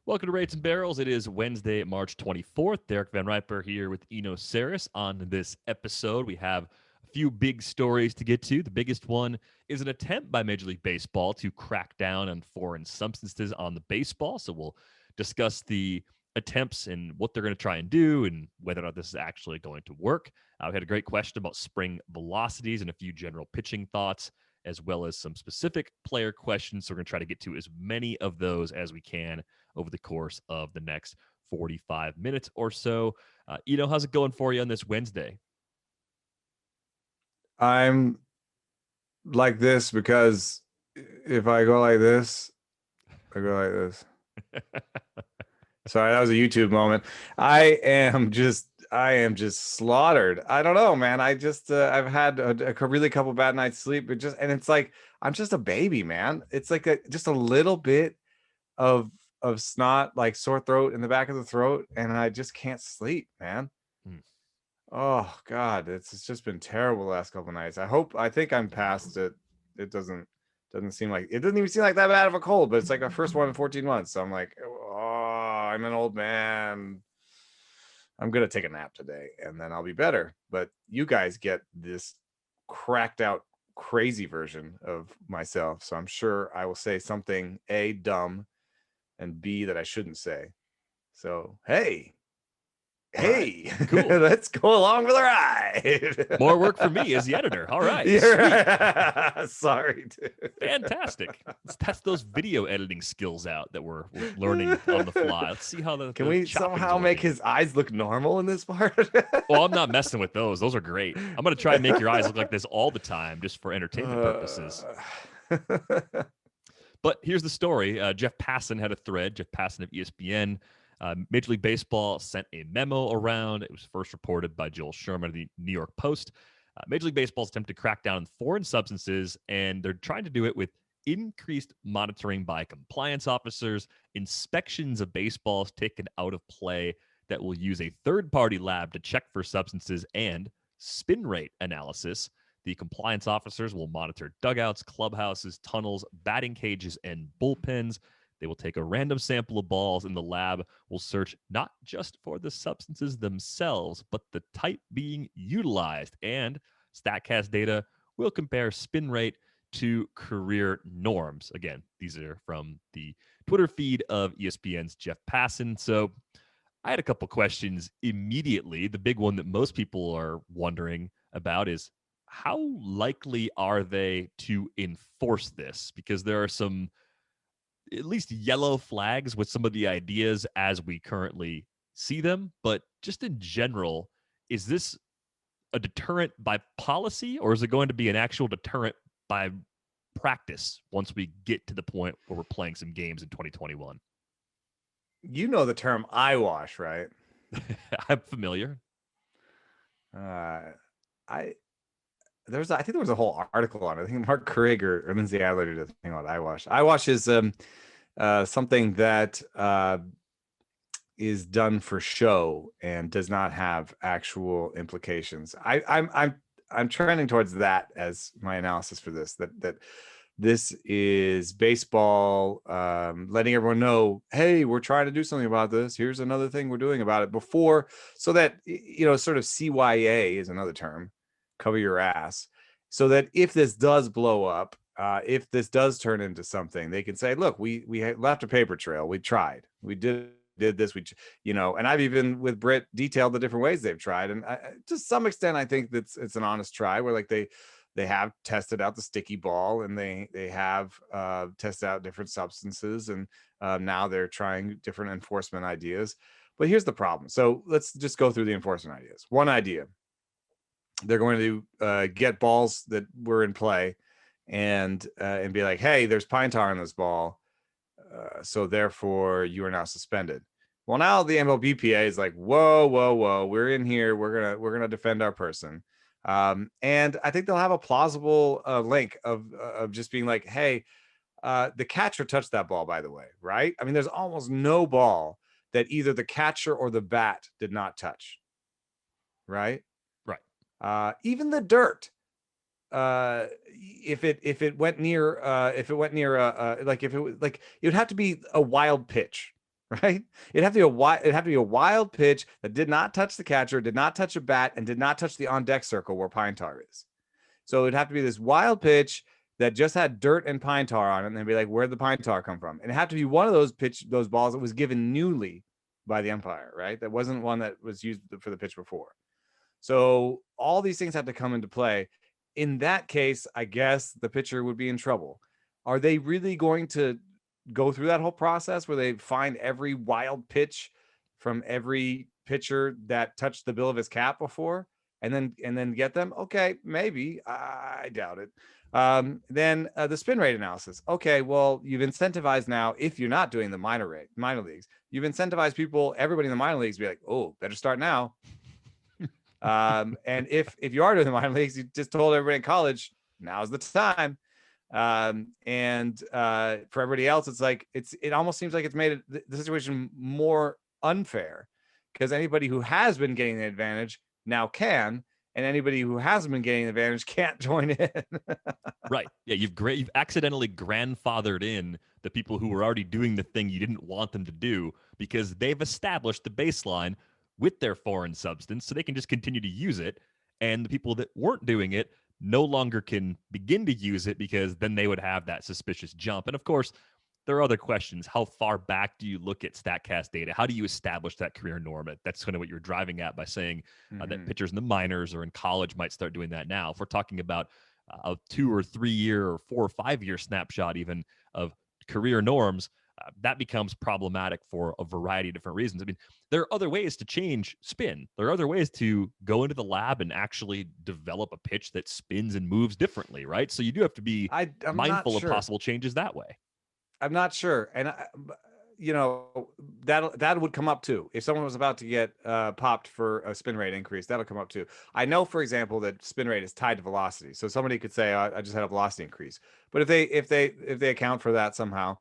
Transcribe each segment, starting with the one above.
Welcome to Rates and Barrels. It is Wednesday, March 24th. Derek Van Riper here with Eno Saris. On this episode, we have a few big stories to get to. The biggest one is an attempt by Major League Baseball to crack down on foreign substances on the baseball. So we'll discuss the attempts and what they're going to try and do and whether or not this is actually going to work. We had a great question about spring velocities and a few general pitching thoughts, as well as some specific player questions. So we're going to try to get to as many of those as we can over the course of the next 45 minutes or so. How's it going for you on this Wednesday? I'm like this because if I go like this, I go like this. Sorry, that was a YouTube moment. I am just slaughtered. I don't know, man. I've had a really couple bad nights sleep, and it's like I'm just a baby, man. It's like just a little bit of snot, like sore throat in the back of the throat, and I just can't sleep, man. Oh God, it's just been terrible the last couple of nights. I think I'm past it. It doesn't seem like it doesn't even seem like that bad of a cold, but it's like our first one in 14 months. So I'm like, oh, I'm an old man. I'm gonna take a nap today and then I'll be better. But you guys get this cracked out crazy version of myself. So I'm sure I will say something A, dumb, and B, that I shouldn't say. So hey, Right. Cool. Let's go along for the ride. More work for me as the editor. All right. You're Sweet. right. Sorry, dude. Fantastic. Let's test those video editing skills out that we're learning on the fly. Let's see how Can we somehow make his eyes look normal in this part? Well, I'm not messing with those. Those are great. I'm going to try and make your eyes look like this all the time just for entertainment purposes. But here's the story. Jeff Passan had a thread. Jeff Passan of ESPN. Major League Baseball sent a memo around. It was first reported by Joel Sherman of the New York Post. Major League Baseball's attempt to crack down on foreign substances, and they're trying to do it with increased monitoring by compliance officers, inspections of baseballs taken out of play that will use a third-party lab to check for substances, and spin rate analysis. The compliance officers will monitor dugouts, clubhouses, tunnels, batting cages, and bullpens. They will take a random sample of balls, and the lab will search not just for the substances themselves, but the type being utilized. And StatCast data will compare spin rate to career norms. Again, these are from the Twitter feed of ESPN's Jeff Passan. So I had a couple questions immediately. The big one that most people are wondering about is how likely are they to enforce this? Because there are some at least yellow flags with some of the ideas as we currently see them. But just in general, is this a deterrent by policy, or is it going to be an actual deterrent by practice once we get to the point where we're playing some games in 2021? You know the term eyewash, right? I'm familiar. I think there was a whole article on it. I think Mark Craig or Lindsay Adler did a thing on eyewash. Eyewash is something that is done for show and does not have actual implications. I'm trending towards that as my analysis for this. That this is baseball letting everyone know, hey, we're trying to do something about this. Here's another thing we're doing about it before, so that, sort of CYA is another term, cover your ass, so that if this does blow up, if this does turn into something, they can say, look, we left a paper trail. We tried. We did this. And I've even with Britt detailed the different ways they've tried. And to some extent, I think it's an honest try where like they have tested out the sticky ball, and they have tested out different substances, and now they're trying different enforcement ideas. But here's the problem. So let's just go through the enforcement ideas. One idea: they're going to get balls that were in play and be like, hey, there's pine tar in this ball, so therefore you are now suspended. Well, now the MLBPA is like, whoa, we're in here, we're gonna defend our person. And I think they'll have a plausible link of just being like, hey, the catcher touched that ball, by the way, right? I mean, there's almost no ball that either the catcher or the bat did not touch, right? Even the dirt, if it went near like if it was like, it would have to be a wild pitch, right? It'd have to be a wild pitch that did not touch the catcher, did not touch a bat, and did not touch the on deck circle where pine tar is. So it'd have to be this wild pitch that just had dirt and pine tar on it, and they'd be like, "Where'd the pine tar come from?" And it had to be one of those balls that was given newly by the umpire, right? That wasn't one that was used for the pitch before. So all these things have to come into play. In that case, I guess the pitcher would be in trouble. Are they really going to go through that whole process where they find every wild pitch from every pitcher that touched the bill of his cap before and then get them? Okay, maybe. I doubt it. Then the spin rate analysis. Okay, well, you've incentivized now, if you're not doing the minor leagues, you've incentivized people, everybody in the minor leagues, to be like, oh, better start now. And if you are doing the minor leagues, you just told everybody in college, now's the time. And for everybody else, it's like it almost seems like it's made the situation more unfair, because anybody who has been getting the advantage now can, and anybody who hasn't been getting the advantage can't join in. Right. Yeah, you've accidentally grandfathered in the people who were already doing the thing you didn't want them to do, because they've established the baseline with their foreign substance, so they can just continue to use it. And the people that weren't doing it no longer can begin to use it, because then they would have that suspicious jump. And of course, there are other questions. How far back do you look at StatCast data? How do you establish that career norm? That's kind of what you're driving at by saying that pitchers in the minors or in college might start doing that now. If we're talking about a 2 or 3 year or 4 or 5 year snapshot even of career norms, that becomes problematic for a variety of different reasons. I mean, there are other ways to change spin. There are other ways to go into the lab and actually develop a pitch that spins and moves differently, right? So you do have to be I'm mindful not of possible changes that way. I'm not sure. And that would come up too. If someone was about to get popped for a spin rate increase, that'll come up too. I know, for example, that spin rate is tied to velocity. So somebody could say, I just had a velocity increase. But if they account for that somehow,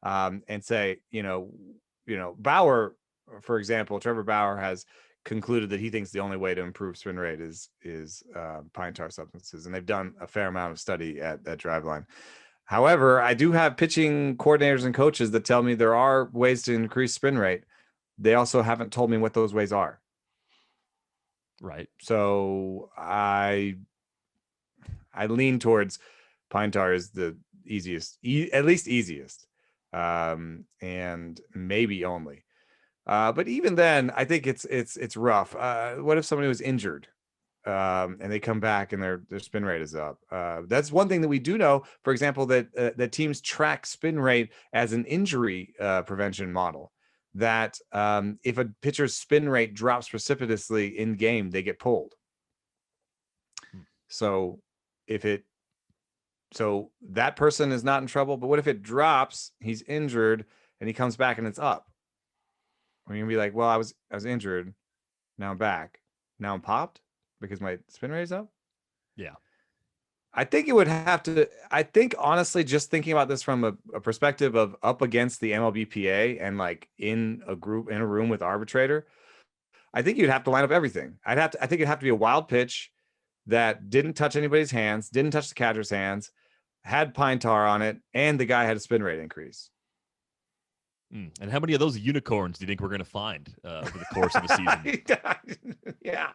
and say, Bauer, for example, Trevor Bauer has concluded that he thinks the only way to improve spin rate is pine tar substances, and they've done a fair amount of study at Driveline. However, I do have pitching coordinators and coaches that tell me there are ways to increase spin rate. They also haven't told me what those ways are. Right. So I lean towards pine tar is the easiest, at least easiest, and maybe only. But even then, I think it's rough. What if somebody was injured? And they come back and their spin rate is up. That's one thing that we do know, for example, that teams track spin rate as an injury prevention model. That if a pitcher's spin rate drops precipitously in game, they get pulled. So that person is not in trouble. But what if it drops, he's injured, and he comes back and it's up? We're gonna be like, well, I was injured, now I'm back, now I'm popped because my spin rate is up. Yeah. I think it would have to, I think honestly, just thinking about this from a perspective of up against the MLBPA and like in a room with arbitrator, I think you'd have to line up everything. I think it'd have to be a wild pitch that didn't touch anybody's hands, didn't touch the catcher's hands, had pine tar on it, and the guy had a spin rate increase. And how many of those unicorns do you think we're going to find over the course of the season? Yeah.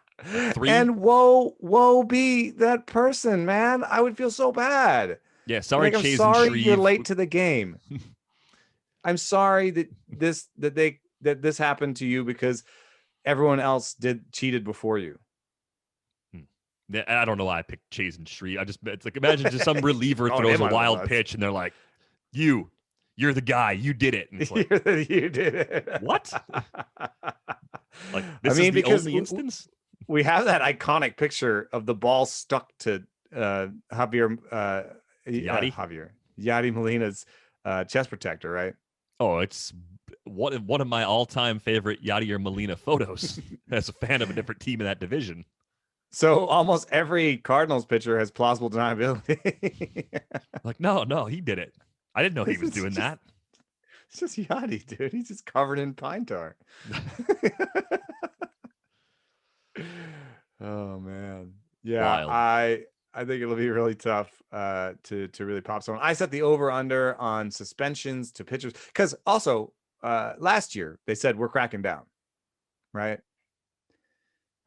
3? And woe be that person, man. I would feel so bad. Yeah, sorry, I'm Chase sorry and Shreve. you're late to the game. I'm sorry that this happened to you because everyone else cheated before you. I don't know why I picked Chase and Shreve. It's like, imagine just some reliever throws a wild pitch and they're like, you're the guy, you did it. And it's like, you did it. What? Like, this is the only instance? We have that iconic picture of the ball stuck to Yadi Molina's chest protector, right? Oh, it's one of my all-time favorite Yadier Molina photos as a fan of a different team in that division. So almost every Cardinals pitcher has plausible deniability. Like, no, he did it. I didn't know he was doing that. It's just Yachty, dude. He's just covered in pine tar. Oh man, yeah. Wild. I think it'll be really tough to really pop someone. I set the over under on suspensions to pitchers because also last year they said we're cracking down, right?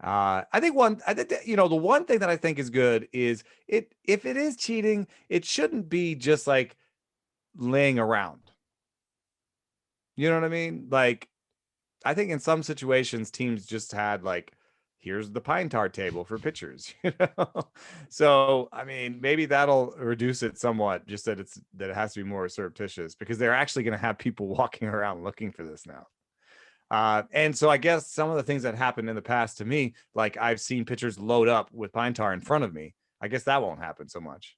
I think the one thing that I think is good is if it is cheating, it shouldn't be just like laying around. You know what I mean? Like, I think in some situations teams just had like, here's the pine tar table for pitchers, you know. So I mean, maybe that'll reduce it somewhat, just that it has to be more surreptitious, because they're actually going to have people walking around looking for this now. And so I guess some of the things that happened in the past to me, like I've seen pitchers load up with pine tar in front of me. I guess that won't happen so much.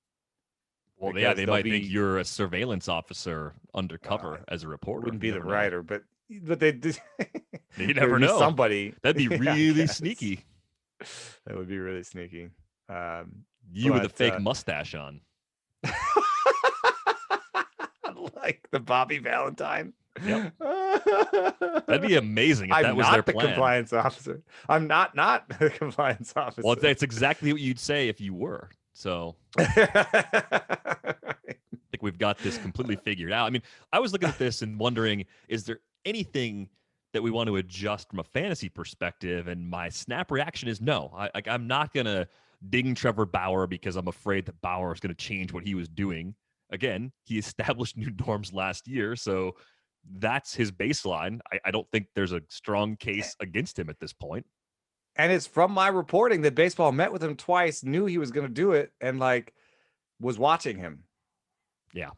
Well, yeah, they might think you're a surveillance officer undercover uh, as a reporter. wouldn't be the know. writer, but they did. You never know. Somebody. That'd be really sneaky. That would be really sneaky. You with a fake mustache on. Like the Bobby Valentine. Yep. That'd be amazing if that was their plan. I'm not the compliance officer. I'm not the compliance officer. Well, that's exactly what you'd say if you were. So I think we've got this completely figured out. I mean, I was looking at this and wondering, is there anything that we want to adjust from a fantasy perspective? And my snap reaction is no. I'm not going to ding Trevor Bauer because I'm afraid that Bauer is going to change what he was doing. Again, he established new norms last year, so that's his baseline. I don't think there's a strong case against him at this point. And it's from my reporting that baseball met with him twice, knew he was going to do it, and like was watching him. Yeah.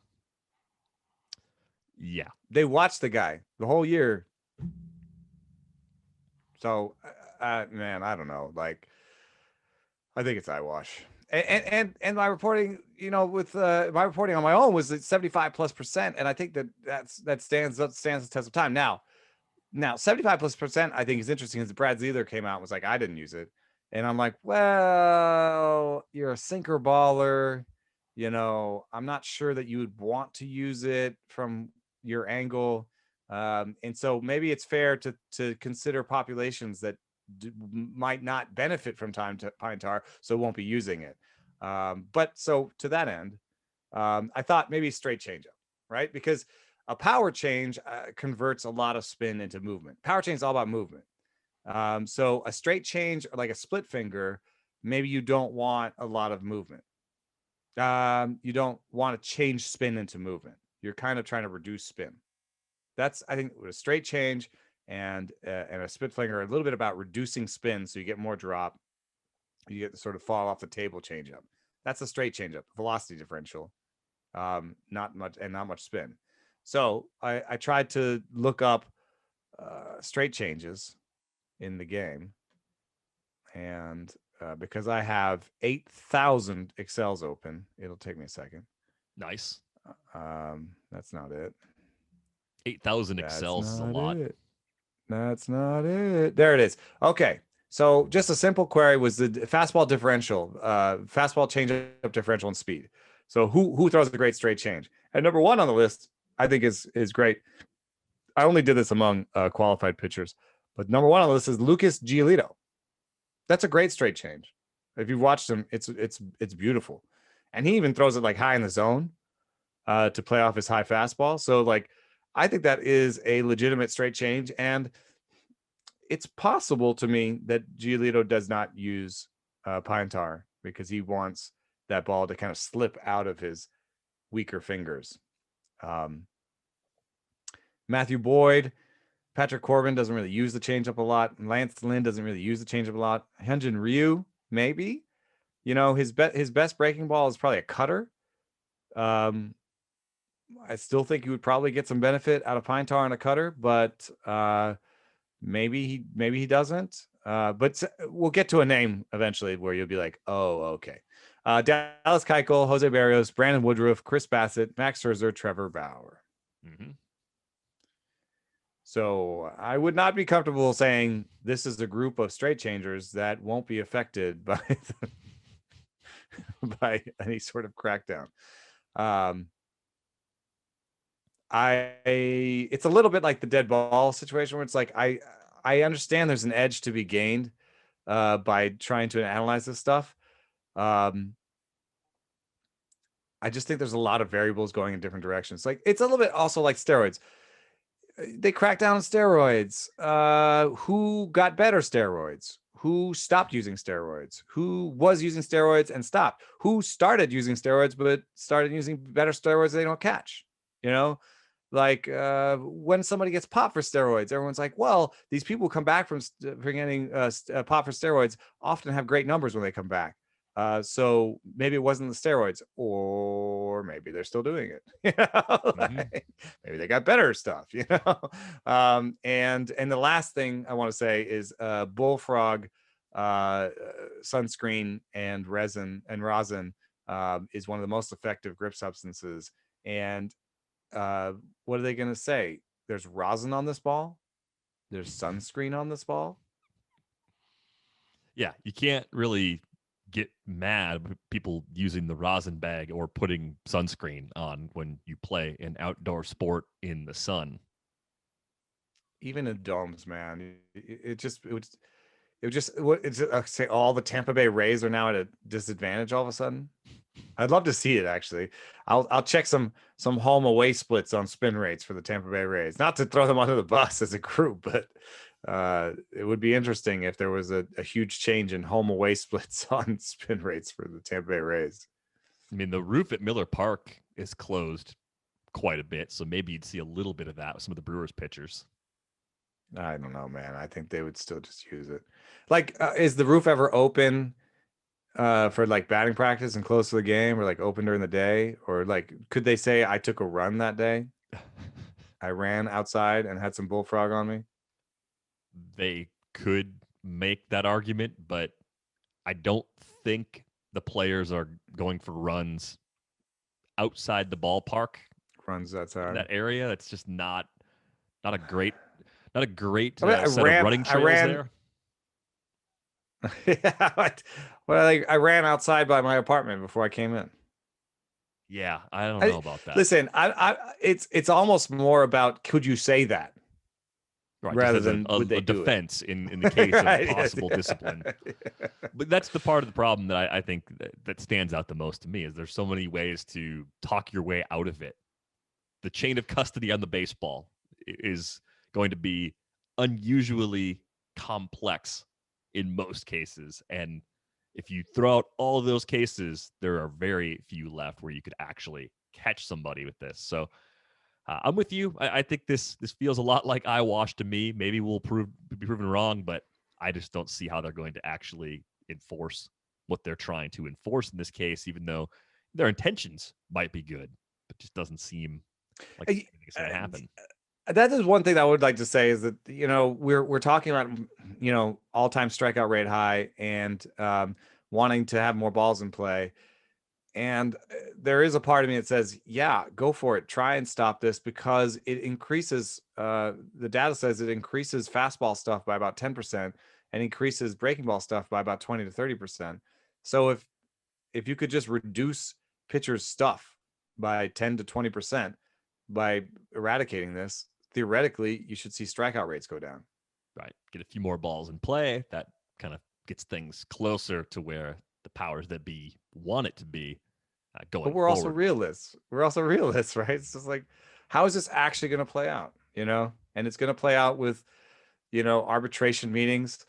Yeah. They watched the guy the whole year. So, man, I don't know. Like, I think it's eyewash. And my reporting, with my reporting on my own was at 75+%, and I think that stands the test of time. Now 75+%, I think is interesting, because Brad Zeitler came out and was like, I didn't use it, and I'm like, well, you're a sinker baller, I'm not sure that you would want to use it from your angle, and so maybe it's fair to consider populations that might not benefit from pine tar, so won't be using it. But so to that end, I thought maybe straight changeup, right? Because a power change converts a lot of spin into movement. Power change is all about movement. So a straight change, like a split finger, maybe you don't want a lot of movement. You don't want to change spin into movement. You're kind of trying to reduce spin. That's, I think, with a straight change and a split finger, a little bit about reducing spin, so you get more drop. You get the sort of fall off the table changeup. That's a straight changeup, velocity differential, not much spin. So I tried to look up straight changes in the game, and because I have 8,000 Excels open, it'll take me a second. Nice. That's not it. 8,000 Excels is a lot. That's not it. There it is. Okay. So just a simple query was the fastball differential, fastball changeup differential and speed. So who throws a great straight change? And number one on the list, I think is great. I only did this among qualified pitchers, but number one on the list is Lucas Giolito. That's a great straight change. If you've watched him, it's beautiful. And he even throws it like high in the zone to play off his high fastball. So like, I think that is a legitimate straight change, and it's possible to me that Giolito does not use pine tar because he wants that ball to kind of slip out of his weaker fingers. Matthew Boyd, Patrick Corbin doesn't really use the changeup a lot. Lance Lynn doesn't really use the changeup a lot. Hyunjin Ryu, maybe. His best breaking ball is probably a cutter. I still think he would probably get some benefit out of pine tar on a cutter, but maybe he doesn't. But we'll get to a name eventually where you'll be like, oh, okay. Dallas Keuchel, Jose Barrios, Brandon Woodruff, Chris Bassett, Max Scherzer, Trevor Bauer. Mm-hmm. So I would not be comfortable saying this is a group of straight changers that won't be affected by by any sort of crackdown. It's a little bit like the dead ball situation where it's like I understand there's an edge to be gained by trying to analyze this stuff. I just think there's a lot of variables going in different directions. Like, it's a little bit also like steroids. they cracked down on steroids. Who got better steroids? Who stopped using steroids? Who was using steroids and stopped? Who started using steroids but started using better steroids they don't catch? You know, like when somebody gets popped for steroids, everyone's like, well, these people who come back from getting popped for steroids often have great numbers when they come back. So maybe it wasn't the steroids, or maybe they're still doing it. You know? Like, maybe they got better stuff, you know. And the last thing I want to say is bullfrog sunscreen and rosin is one of the most effective grip substances. And what are they going to say? There's rosin on this ball. There's sunscreen on this ball. Yeah, you can't really get mad with people using the rosin bag or putting sunscreen on when you play an outdoor sport in the sun. Even in domes, man, it would just what it's say all the Tampa Bay Rays are now at a disadvantage all of a sudden. I'd love to see it actually. I'll check some home away splits on spin rates for the Tampa Bay Rays. Not to throw them under the bus as a group, but it would be interesting if there was a huge change in home away splits on spin rates for the Tampa Bay Rays. I mean, the roof at Miller Park is closed quite a bit, so maybe you'd see a little bit of that with some of the Brewers pitchers. I don't know, man. I think they would still just use it. Like, is the roof ever open for like batting practice and close to the game, or like open during the day? Or like, could they say I took a run that day? I ran outside and had some bullfrog on me. They could make that argument, but I don't think the players are going for runs outside the ballpark. Runs outside That area. That's just not a great set of running trails there. Yeah, well, I ran outside by my apartment before I came in. Yeah, I don't know about that. Listen, it's almost more about could you say that, right, rather than a defense in the case right, of possible discipline. But that's the part of the problem that I think that stands out the most to me is there's so many ways to talk your way out of it. The chain of custody on the baseball is going to be unusually complex in most cases. And if you throw out all of those cases, there are very few left where you could actually catch somebody with this. So I'm with you. I think this feels a lot like eyewash to me. Maybe we'll be proven wrong, but I just don't see how they're going to actually enforce what they're trying to enforce in this case, even though their intentions might be good, but just doesn't seem like anything's going to happen. That is one thing I would like to say is that, you know, we're talking about, you know, all-time strikeout rate high and wanting to have more balls in play. And there is a part of me that says, yeah, go for it. Try and stop this because it increases, the data says it increases fastball stuff by about 10% and increases breaking ball stuff by about 20 to 30%. So if you could just reduce pitchers' stuff by 10 to 20% by eradicating this, theoretically, you should see strikeout rates go down. Right. Get a few more balls in play. That kind of gets things closer to where the powers that be want it to be going But we're forward. also realists. We're also realists, right? It's just like, how is this actually going to play out? You know, and it's going to play out with, you know, arbitration meetings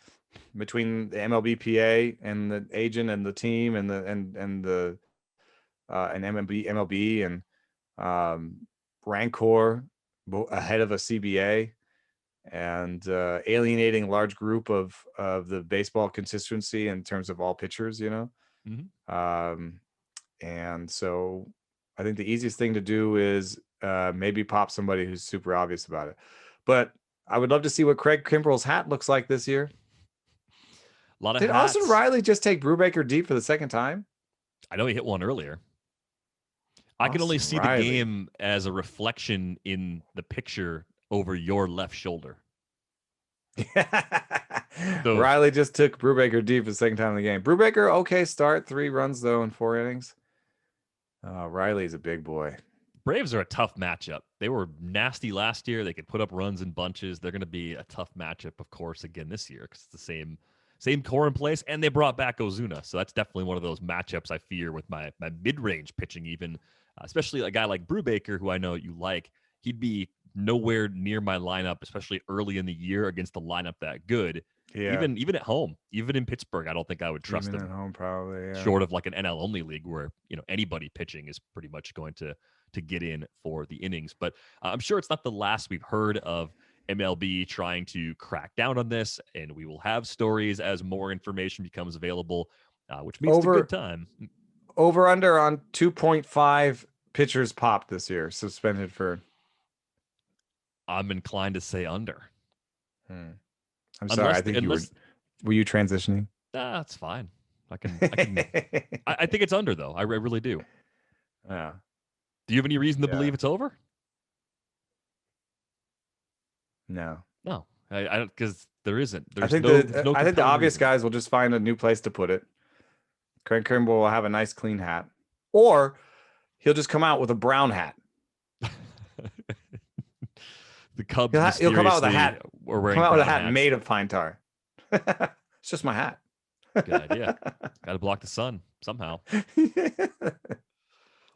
between the MLBPA and the agent and the team and the and MLB and Rancor ahead of a CBA and alienating a large group of the baseball constituency in terms of all pitchers, you know. Mm-hmm. And so I think the easiest thing to do is maybe pop somebody who's super obvious about it. But I would love to see what Craig Kimbrell's hat looks like this year. A lot of Did hats. Austin Riley just take Brubaker deep for the second time? I know he hit one earlier. I can only see the game as a reflection in the picture over your left shoulder. So, Riley just took Brubaker deep for the second time in the game. Brubaker, okay start, 3 runs though in 4 innings. Riley's a big boy. Braves are a tough matchup. They were nasty last year. They could put up runs in bunches. They're going to be a tough matchup, of course, again this year because it's the same core in place, and they brought back Ozuna. So that's definitely one of those matchups I fear with my mid-range pitching even, especially a guy like Brubaker, who I know you like. He'd be nowhere near my lineup, especially early in the year against a lineup that good. Yeah. Even at home, even in Pittsburgh, I don't think I would trust Even him. at home, probably. Yeah. Short of like an NL only league where anybody pitching is pretty much going to get in for the innings. But I'm sure it's not the last we've heard of MLB trying to crack down on this, and we will have stories as more information becomes available, which means it's a good time. Over under on 2.5 pitchers popped this year, suspended for. I'm inclined to say under. I'm sorry. I think were you transitioning? That's fine. I can. I think it's under though. I really do. Yeah. Do you have any reason to believe it's over? No. No. I don't, because there isn't. I think the obvious guys will just find a new place to put it. Craig Kimbrell will have a nice clean hat, or he'll just come out with a brown hat. The Cubs. He'll come out with a hat. Come out with a hat hats. Made of pine tar. It's just my hat. Good idea. Got to block the sun somehow.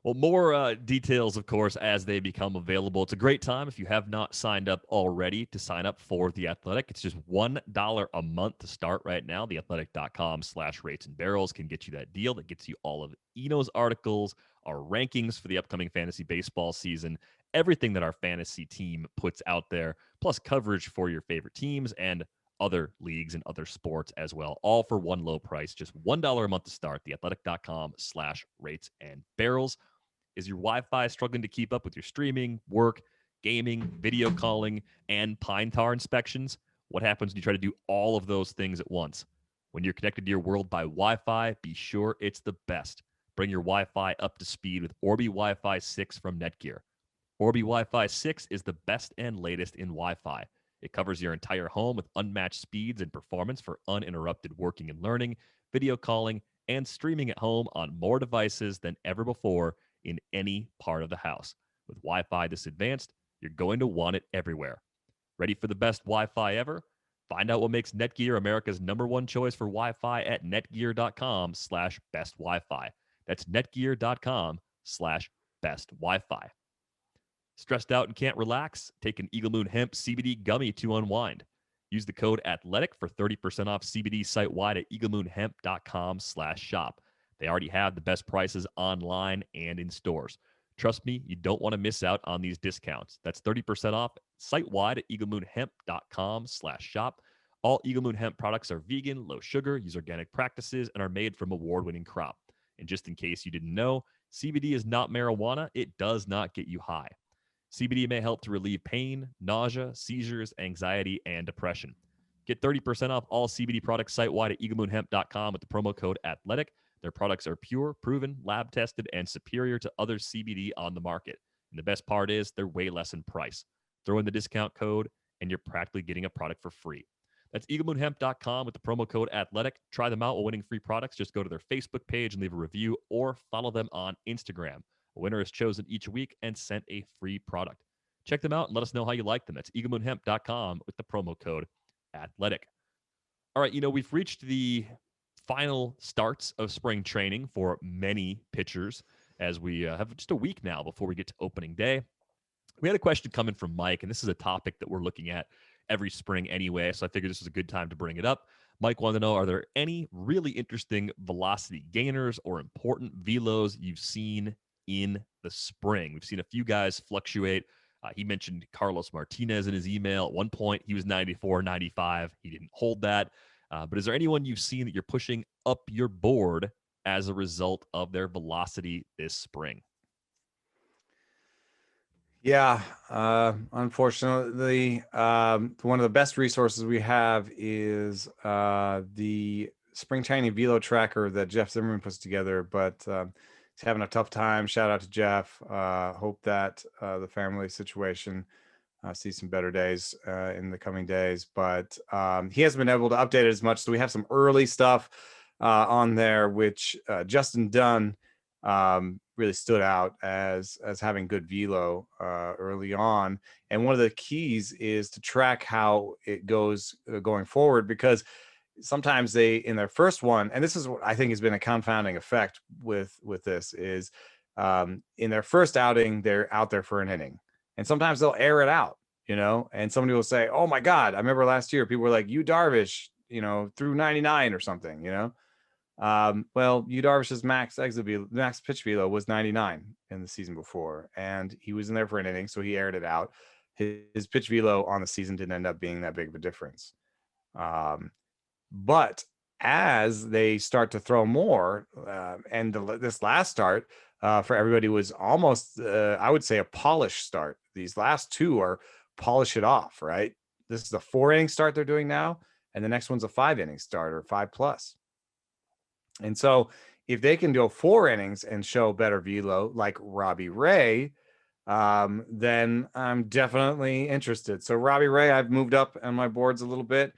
Well, more details, of course, as they become available. It's a great time if you have not signed up already to sign up for The Athletic. It's just $1 a month to start right now. TheAthletic.com/ratesandbarrels can get you that deal that gets you all of Eno's articles, our rankings for the upcoming fantasy baseball season, everything that our fantasy team puts out there, plus coverage for your favorite teams and other leagues and other sports as well, all for one low price, just $1 a month to start. TheAthletic.com/ratesandbarrels. Is your Wi-Fi struggling to keep up with your streaming, work, gaming, video calling, and pine tar inspections? What happens when you try to do all of those things at once? When you're connected to your world by Wi-Fi, be sure it's the best. Bring your Wi-Fi up to speed with Orbi Wi-Fi 6 from NetGear. Orbi Wi-Fi 6 is the best and latest in Wi-Fi. It covers your entire home with unmatched speeds and performance for uninterrupted working and learning, video calling, and streaming at home on more devices than ever before in any part of the house. With Wi-Fi this advanced, you're going to want it everywhere. Ready for the best Wi-Fi ever? Find out what makes NetGear America's #1 choice for Wi-Fi at netgear.com/best Wi-Fi. That's netgear.com/best Wi-Fi. Stressed out and can't relax? Take an Eagle Moon Hemp CBD gummy to unwind. Use the code ATHLETIC for 30% off CBD site-wide at eaglemoonhemp.com/shop. They already have the best prices online and in stores. Trust me, you don't want to miss out on these discounts. That's 30% off site-wide at eaglemoonhemp.com/shop. All Eagle Moon Hemp products are vegan, low sugar, use organic practices, and are made from award-winning crop. And just in case you didn't know, CBD is not marijuana. It does not get you high. CBD may help to relieve pain, nausea, seizures, anxiety, and depression. Get 30% off all CBD products site-wide at eaglemoonhemp.com with the promo code ATHLETIC. Their products are pure, proven, lab-tested, and superior to other CBD on the market. And the best part is they're way less in price. Throw in the discount code, and you're practically getting a product for free. That's eaglemoonhemp.com with the promo code ATHLETIC. Try them out while winning free products. Just go to their Facebook page and leave a review or follow them on Instagram. A winner is chosen each week and sent a free product. Check them out and let us know how you like them. That's eaglemoonhemp.com with the promo code ATHLETIC. All right, we've reached the final starts of spring training for many pitchers as we have just a week now before we get to opening day. We had a question coming from Mike, and this is a topic that we're looking at every spring anyway, so I figured this was a good time to bring it up. Mike wanted to know, are there any really interesting velocity gainers or important velos you've seen in the spring? We've seen a few guys fluctuate. He mentioned Carlos Martinez in his email. At one point, he was 94, 95. He didn't hold that. But is there anyone you've seen that you're pushing up your board as a result of their velocity this spring? Yeah, unfortunately, one of the best resources we have is the spring training velo tracker that Jeff Zimmerman puts together, but he's having a tough time. Shout out to Jeff. Hope that the family situation see some better days in the coming days, but he hasn't been able to update it as much. So we have some early stuff on there, which Justin Dunn really stood out as having good velo early on. And one of the keys is to track how it goes going forward, because sometimes they, in their first one, and this is what I think has been a confounding effect with this, is in their first outing, they're out there for an inning. And sometimes they'll air it out, and somebody will say, oh my God, I remember last year people were like, Yu Darvish, threw 99 or something, well, Yu Darvish's max pitch velo was 99 in the season before, and he was in there for an inning, so he aired it out. His pitch velo on the season didn't end up being that big of a difference. But as they start to throw more, and this last start for everybody was almost, I would say, a polished start. These last two are polish it off, right? This is a 4-inning start they're doing now, and the next one's a 5-inning start or 5+. And so if they can go 4 innings and show better velo like Robbie Ray, then I'm definitely interested. So Robbie Ray, I've moved up on my boards a little bit.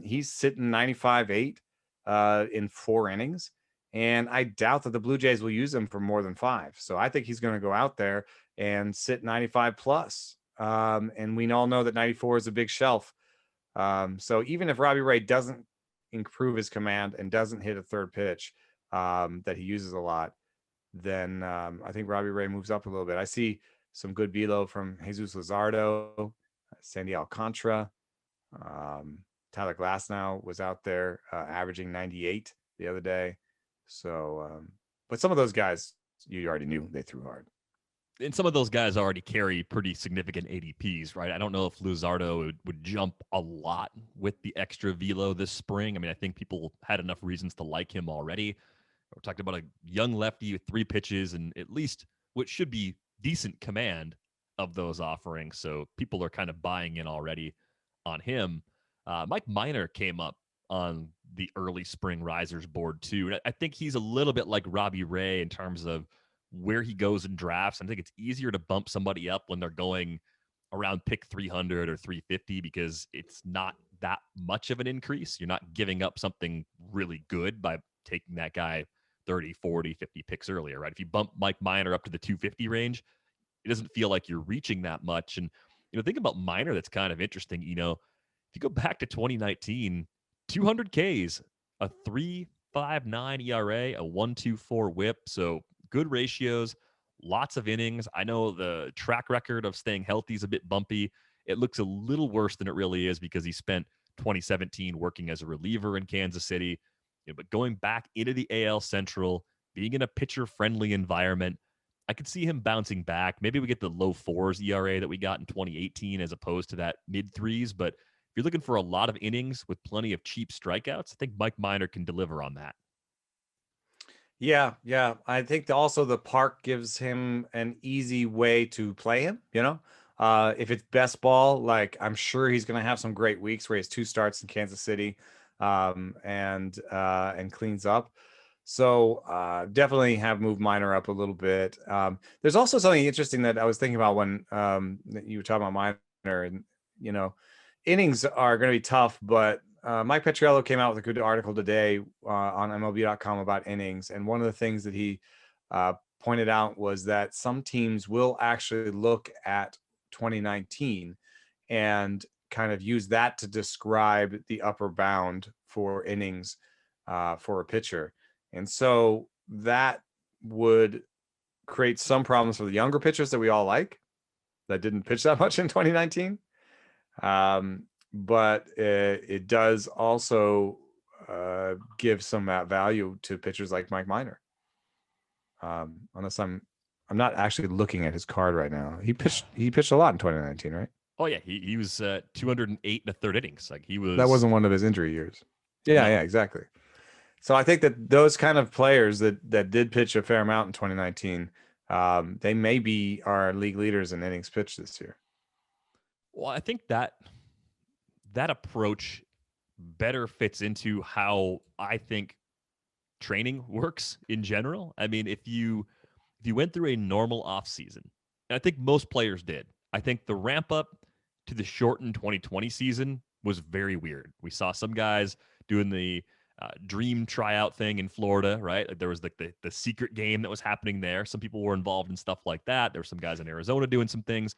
He's sitting 95.8 in 4 innings. And I doubt that the Blue Jays will use him for more than 5. So I think he's going to go out there and sit 95 plus. And we all know that 94 is a big shelf. So even if Robbie Ray doesn't improve his command and doesn't hit a third pitch that he uses a lot, then I think Robbie Ray moves up a little bit. I see some good velo from Jesus Luzardo, Sandy Alcantara. Tyler Glasnow was out there averaging 98 the other day. So, but some of those guys, you already knew they threw hard. And some of those guys already carry pretty significant ADPs, right? I don't know if Luzardo would jump a lot with the extra velo this spring. I mean, I think people had enough reasons to like him already. We're talking about a young lefty with 3 pitches and at least what should be decent command of those offerings. So people are kind of buying in already on him. Mike Minor came up on the early spring risers board too. And I think he's a little bit like Robbie Ray in terms of where he goes in drafts. I think it's easier to bump somebody up when they're going around pick 300 or 350 because it's not that much of an increase. You're not giving up something really good by taking that guy 30, 40, 50 picks earlier, right? If you bump Mike Minor up to the 250 range, it doesn't feel like you're reaching that much. And, think about Minor, that's kind of interesting. If you go back to 2019, 200 Ks, a 3.59 ERA, a 1.24 whip. So good ratios, lots of innings. I know the track record of staying healthy is a bit bumpy. It looks a little worse than it really is because he spent 2017 working as a reliever in Kansas City. But going back into the AL Central, being in a pitcher-friendly environment, I could see him bouncing back. Maybe we get the low 4s ERA that we got in 2018 as opposed to that mid-3s. But if you're looking for a lot of innings with plenty of cheap strikeouts, I think Mike Minor can deliver on that. Yeah. I think also the park gives him an easy way to play him, if it's best ball, like I'm sure he's going to have some great weeks where he has 2 starts in Kansas City and cleans up. So definitely have moved Minor up a little bit. There's also something interesting that I was thinking about when you were talking about Minor, and innings are going to be tough, but Mike Petriello came out with a good article today on MLB.com about innings. And one of the things that he pointed out was that some teams will actually look at 2019 and kind of use that to describe the upper bound for innings for a pitcher. And so that would create some problems for the younger pitchers that we all like that didn't pitch that much in 2019. But it does also give some value to pitchers like Mike Minor. Unless I'm not actually looking at his card right now. He pitched a lot in 2019, right? Oh yeah, he was 208 in the 3rd innings. Like he was. That wasn't one of his injury years. Yeah, yeah, exactly. So I think that those kind of players that did pitch a fair amount in 2019, they may be our league leaders in innings pitched this year. Well, I think that approach better fits into how I think training works in general. I mean, if you went through a normal offseason, and I think most players did, I think the ramp up to the shortened 2020 season was very weird. We saw some guys doing the dream tryout thing in Florida, right? Like there was like the secret game that was happening there. Some people were involved in stuff like that. There were some guys in Arizona doing some things.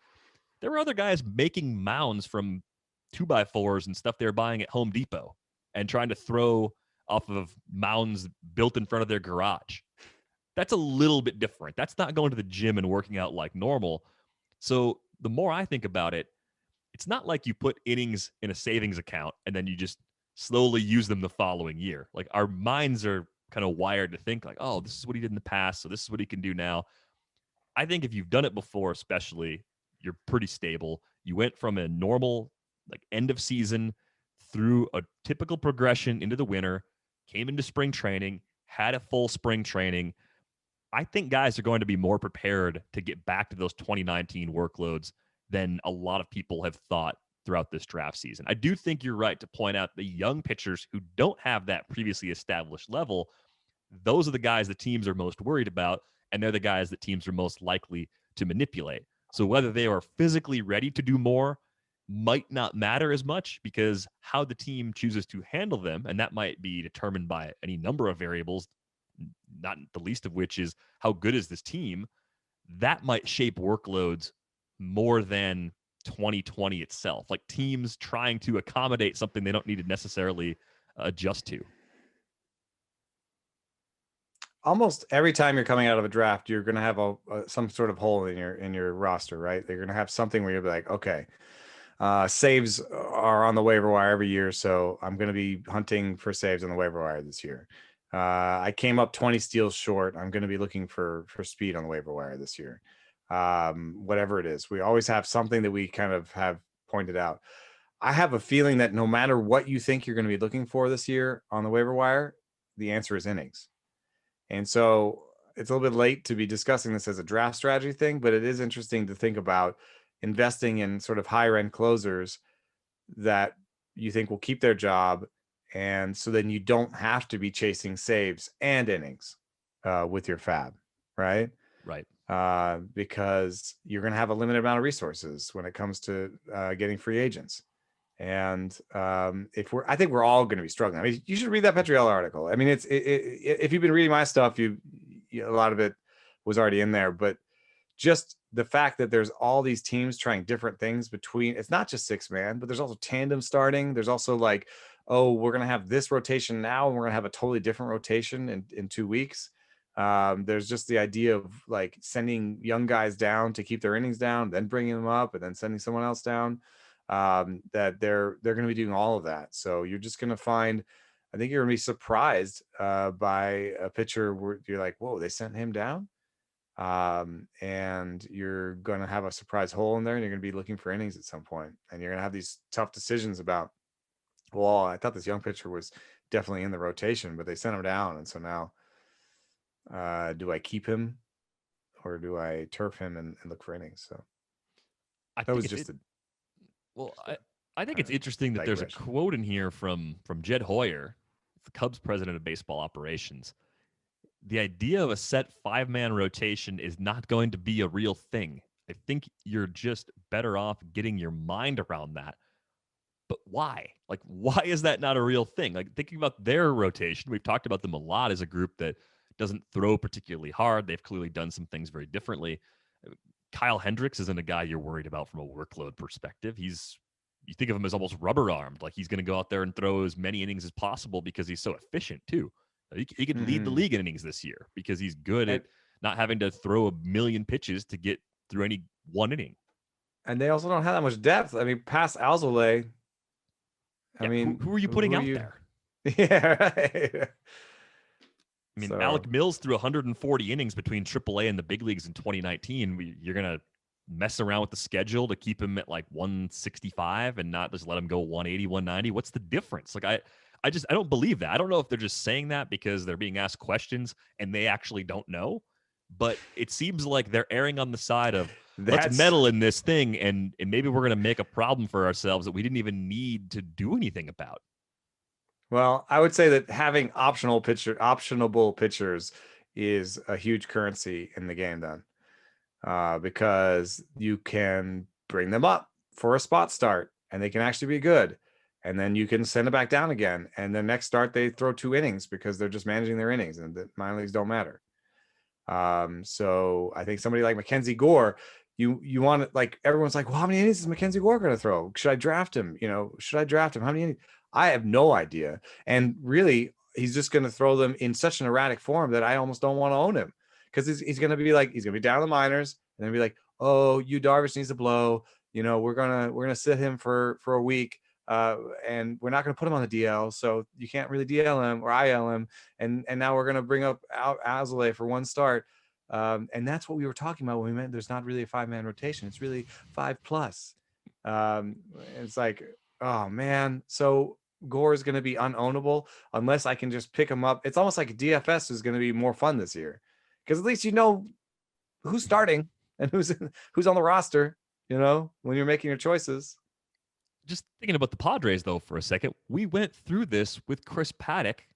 There were other guys making mounds from 2x4s and stuff they were buying at Home Depot and trying to throw off of mounds built in front of their garage. That's a little bit different. That's not going to the gym and working out like normal. So the more I think about it, it's not like you put innings in a savings account and then you just slowly use them the following year. Like our minds are kind of wired to think like, oh, this is what he did in the past, so this is what he can do now. I think if you've done it before, especially, you're pretty stable. You went from a normal like end of season through a typical progression into the winter, came into spring training, had a full spring training. I think guys are going to be more prepared to get back to those 2019 workloads than a lot of people have thought throughout this draft season. I do think you're right to point out the young pitchers who don't have that previously established level. Those are the guys the teams are most worried about, and they're the guys that teams are most likely to manipulate. So whether they are physically ready to do more might not matter as much, because how the team chooses to handle them, and that might be determined by any number of variables, not the least of which is how good is this team, that might shape workloads more than 2020 itself. Like teams trying to accommodate something they don't need to necessarily adjust to. Almost every time you're coming out of a draft, you're going to have some sort of hole in your roster, right? You're going to have something where you'll be like, okay, saves are on the waiver wire every year, so I'm going to be hunting for saves on the waiver wire this year. I came up 20 steals short. I'm going to be looking for speed on the waiver wire this year. Whatever it is, we always have something that we kind of have pointed out. I have a feeling that no matter what you think you're going to be looking for this year on the waiver wire, the answer is innings. And so it's a little bit late to be discussing this as a draft strategy thing, but it is interesting to think about investing in sort of higher end closers that you think will keep their job. And so then you don't have to be chasing saves and innings with your fab, right? Right. Because you're going to have a limited amount of resources when it comes to getting free agents. And I think we're all going to be struggling. I mean, you should read that Petriello article. I mean, if you've been reading my stuff, a lot of it was already in there, but just the fact that there's all these teams trying different things between, it's not just 6-man, but there's also tandem starting. There's also like, oh, we're going to have this rotation now, and we're going to have a totally different rotation in 2 weeks. There's just the idea of like sending young guys down to keep their innings down, then bringing them up, and then sending someone else down. That they're going to be doing all of that. So you're just going to find, I think you're going to be surprised by a pitcher where you're like, whoa, they sent him down. And you're going to have a surprise hole in there, and you're going to be looking for innings at some point, and you're going to have these tough decisions about, well, I thought this young pitcher was definitely in the rotation, but they sent him down. And so now do I keep him or do I turf him and look for innings? So that was just I think it's interesting that there's a quote in here from Jed Hoyer, the Cubs president of baseball operations. The idea of a set 5-man rotation is not going to be a real thing. I think you're just better off getting your mind around that. But why? Like, why is that not a real thing? Like, thinking about their rotation, we've talked about them a lot as a group that doesn't throw particularly hard. They've clearly done some things very differently. Kyle Hendricks isn't a guy you're worried about from a workload perspective. You think of him as almost rubber armed, like he's going to go out there and throw as many innings as possible because he's so efficient too. He could lead the league in innings this year because he's good at not having to throw a million pitches to get through any one inning. And they also don't have that much depth. I mean, past Alzolay, I mean, who are you putting out there? Yeah, right. I mean, Alec Mills threw 140 innings between AAA and the big leagues in 2019. You're going to mess around with the schedule to keep him at like 165 and not just let him go 180, 190. What's the difference? Like, I don't believe that. I don't know if they're just saying that because they're being asked questions and they actually don't know. But it seems like they're erring on the side of let's meddle in this thing and maybe we're going to make a problem for ourselves that we didn't even need to do anything about. Well, I would say that having optionable pitchers is a huge currency in the game then, because you can bring them up for a spot start and they can actually be good. And then you can send it back down again. And the next start, they throw 2 innings because they're just managing their innings and the minor leagues don't matter. So I think somebody like Mackenzie Gore, you want to, like, everyone's like, well, how many innings is Mackenzie Gore going to throw? Should I draft him? Should I draft him? How many innings? I have no idea. And really, he's just going to throw them in such an erratic form that I almost don't want to own him because he's going to be down in the minors and then be like, oh, Yu Darvish needs to blow. We're gonna sit him for a week. And we're not going to put him on the DL, so you can't really DL him or IL him. And now we're going to bring up Azalea for one start. And that's what we were talking about when we meant there's not really a 5-man rotation. It's really 5+. It's like, oh man. So Gore is going to be unownable unless I can just pick him up. It's almost like DFS is going to be more fun this year because at least who's starting and who's on the roster, when you're making your choices. Just thinking about the Padres, though, for a second, we went through this with Chris Paddock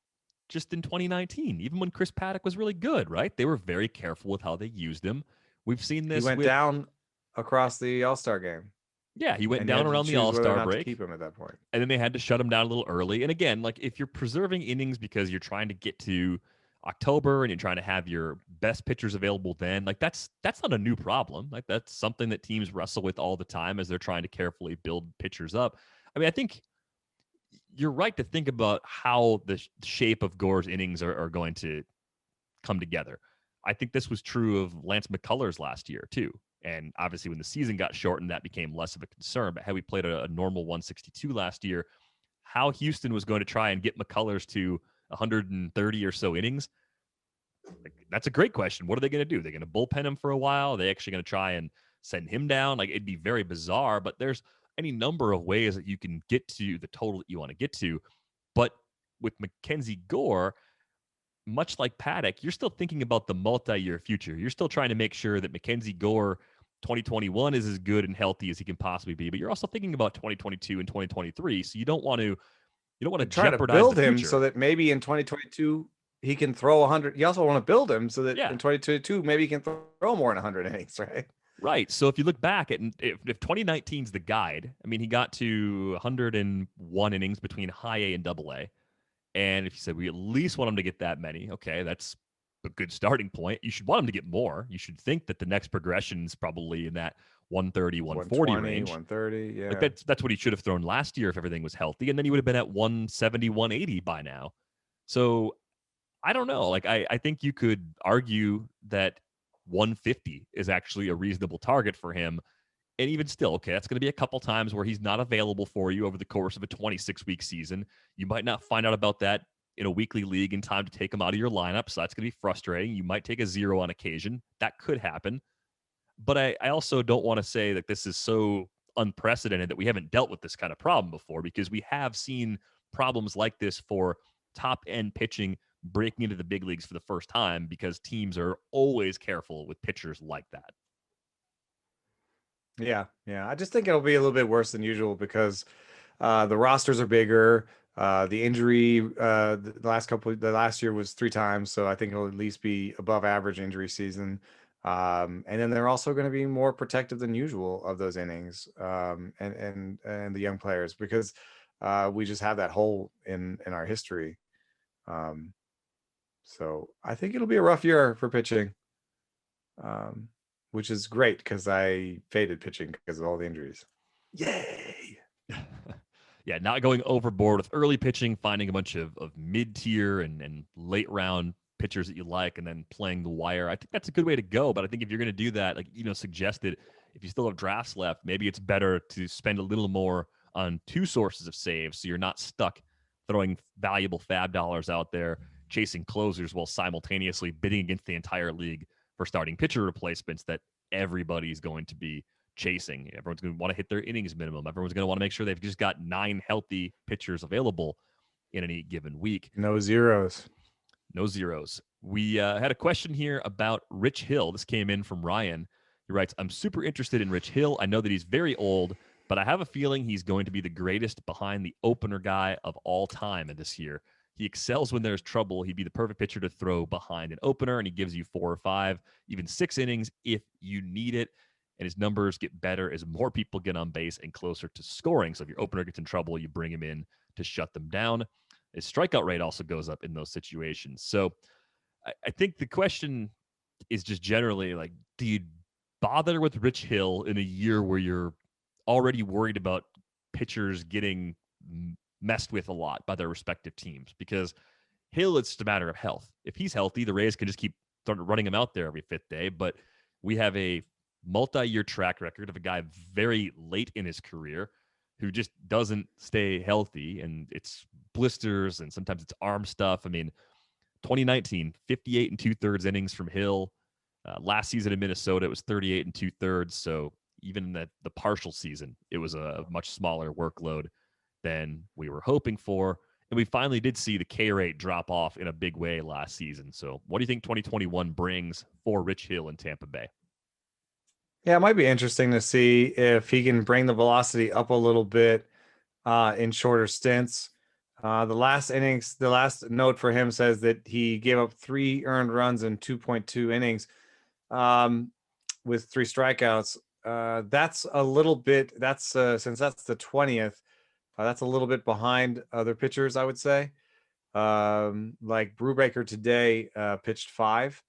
just in 2019, even when Chris Paddock was really good, right? They were very careful with how they used him. We've seen this. He went down across the All-Star game. Yeah, he went down around the All-Star break. To keep him at that point. And then they had to shut him down a little early. And again, like if you're preserving innings because you're trying to get to October and you're trying to have your best pitchers available then, like that's not a new problem. Like that's something that teams wrestle with all the time as they're trying to carefully build pitchers up. I mean, I think you're right to think about how the shape of Gore's innings are going to come together. I think this was true of Lance McCullers last year too. And obviously when the season got shortened, that became less of a concern. But had we played a normal 162 last year, how Houston was going to try and get McCullers to 130 or so innings, like, that's a great question. What are they going to do? They're going to bullpen him for a while? Are they actually going to try and send him down? Like, it'd be very bizarre, but there's any number of ways that you can get to the total that you want to get to. But with Mackenzie Gore, much like Paddock, you're still thinking about the multi-year future. You're still trying to make sure that Mackenzie Gore 2021 is as good and healthy as he can possibly be, but you're also thinking about 2022 and 2023. So you don't want to try to build him so that maybe in 2022 he can throw 100. You also want to build him so that in 2022 maybe he can throw more than 100 innings, right? Right. So if you look back at if 2019 is the guide, I mean, he got to 101 innings between high A and double A. And if you said we at least want him to get that many, okay, that's a good starting point. You should want him to get more. You should think that the next progression is probably in that 130, 140 range. 130, yeah. Like that's what he should have thrown last year if everything was healthy. And then he would have been at 170, 180 by now. So I don't know. Like I think you could argue that 150 is actually a reasonable target for him. And even still, okay, that's going to be a couple times where he's not available for you over the course of a 26-week season. You might not find out about that in a weekly league in time to take him out of your lineup, so that's going to be frustrating. You might take a 0 on occasion. That could happen. But I also don't want to say that this is so unprecedented that we haven't dealt with this kind of problem before, because we have seen problems like this for top-end pitching breaking into the big leagues for the first time, because teams are always careful with pitchers like that. Yeah. I just think it'll be a little bit worse than usual because the rosters are bigger. The injury, the last year was 3 times, so I think it'll at least be above average injury season. And then they're also going to be more protective than usual of those innings, and the young players, because we just have that hole in our history. So I think it'll be a rough year for pitching. Which is great because I faded pitching because of all the injuries. Yay! Yeah, not going overboard with early pitching, finding a bunch of mid-tier and late round pitchers that you like, and then playing the wire. I think that's a good way to go. But I think if you're going to do that, like suggested, if you still have drafts left, maybe it's better to spend a little more on 2 sources of saves, so you're not stuck throwing valuable fab dollars out there, chasing closers while simultaneously bidding against the entire league for starting pitcher replacements that everybody's going to be chasing. Everyone's going to want to hit their innings minimum. Everyone's going to want to make sure they've just got 9 healthy pitchers available in any given week. No zeros. We had a question here about Rich Hill. This came in from Ryan. He writes, I'm super interested in Rich Hill. I know that he's very old, but I have a feeling he's going to be the greatest behind the opener guy of all time in this year. He excels when there's trouble. He'd be the perfect pitcher to throw behind an opener, and he gives you 4 or 5, even 6 innings if you need it. And his numbers get better as more people get on base and closer to scoring. So if your opener gets in trouble, you bring him in to shut them down. His strikeout rate also goes up in those situations. So I think the question is just generally like, do you bother with Rich Hill in a year where you're already worried about pitchers getting messed with a lot by their respective teams? Because Hill, it's just a matter of health. If he's healthy, the Rays can just keep running him out there every 5th day. But we have a multi-year track record of a guy very late in his career who just doesn't stay healthy, and it's blisters and sometimes it's arm stuff. I mean, 2019, 58 and 2/3 innings from Hill. Last season in Minnesota, it was 38 and 2/3. So even in the partial season, it was a much smaller workload than we were hoping for. And we finally did see the K rate drop off in a big way last season. So what do you think 2021 brings for Rich Hill in Tampa Bay? Yeah, it might be interesting to see if he can bring the velocity up a little bit in shorter stints. The last note for him says that he gave up 3 earned runs in 2.2 innings with 3 strikeouts. That's a little bit, since that's the 20th, that's a little bit behind other pitchers, I would say. Like Brubaker today pitched 5.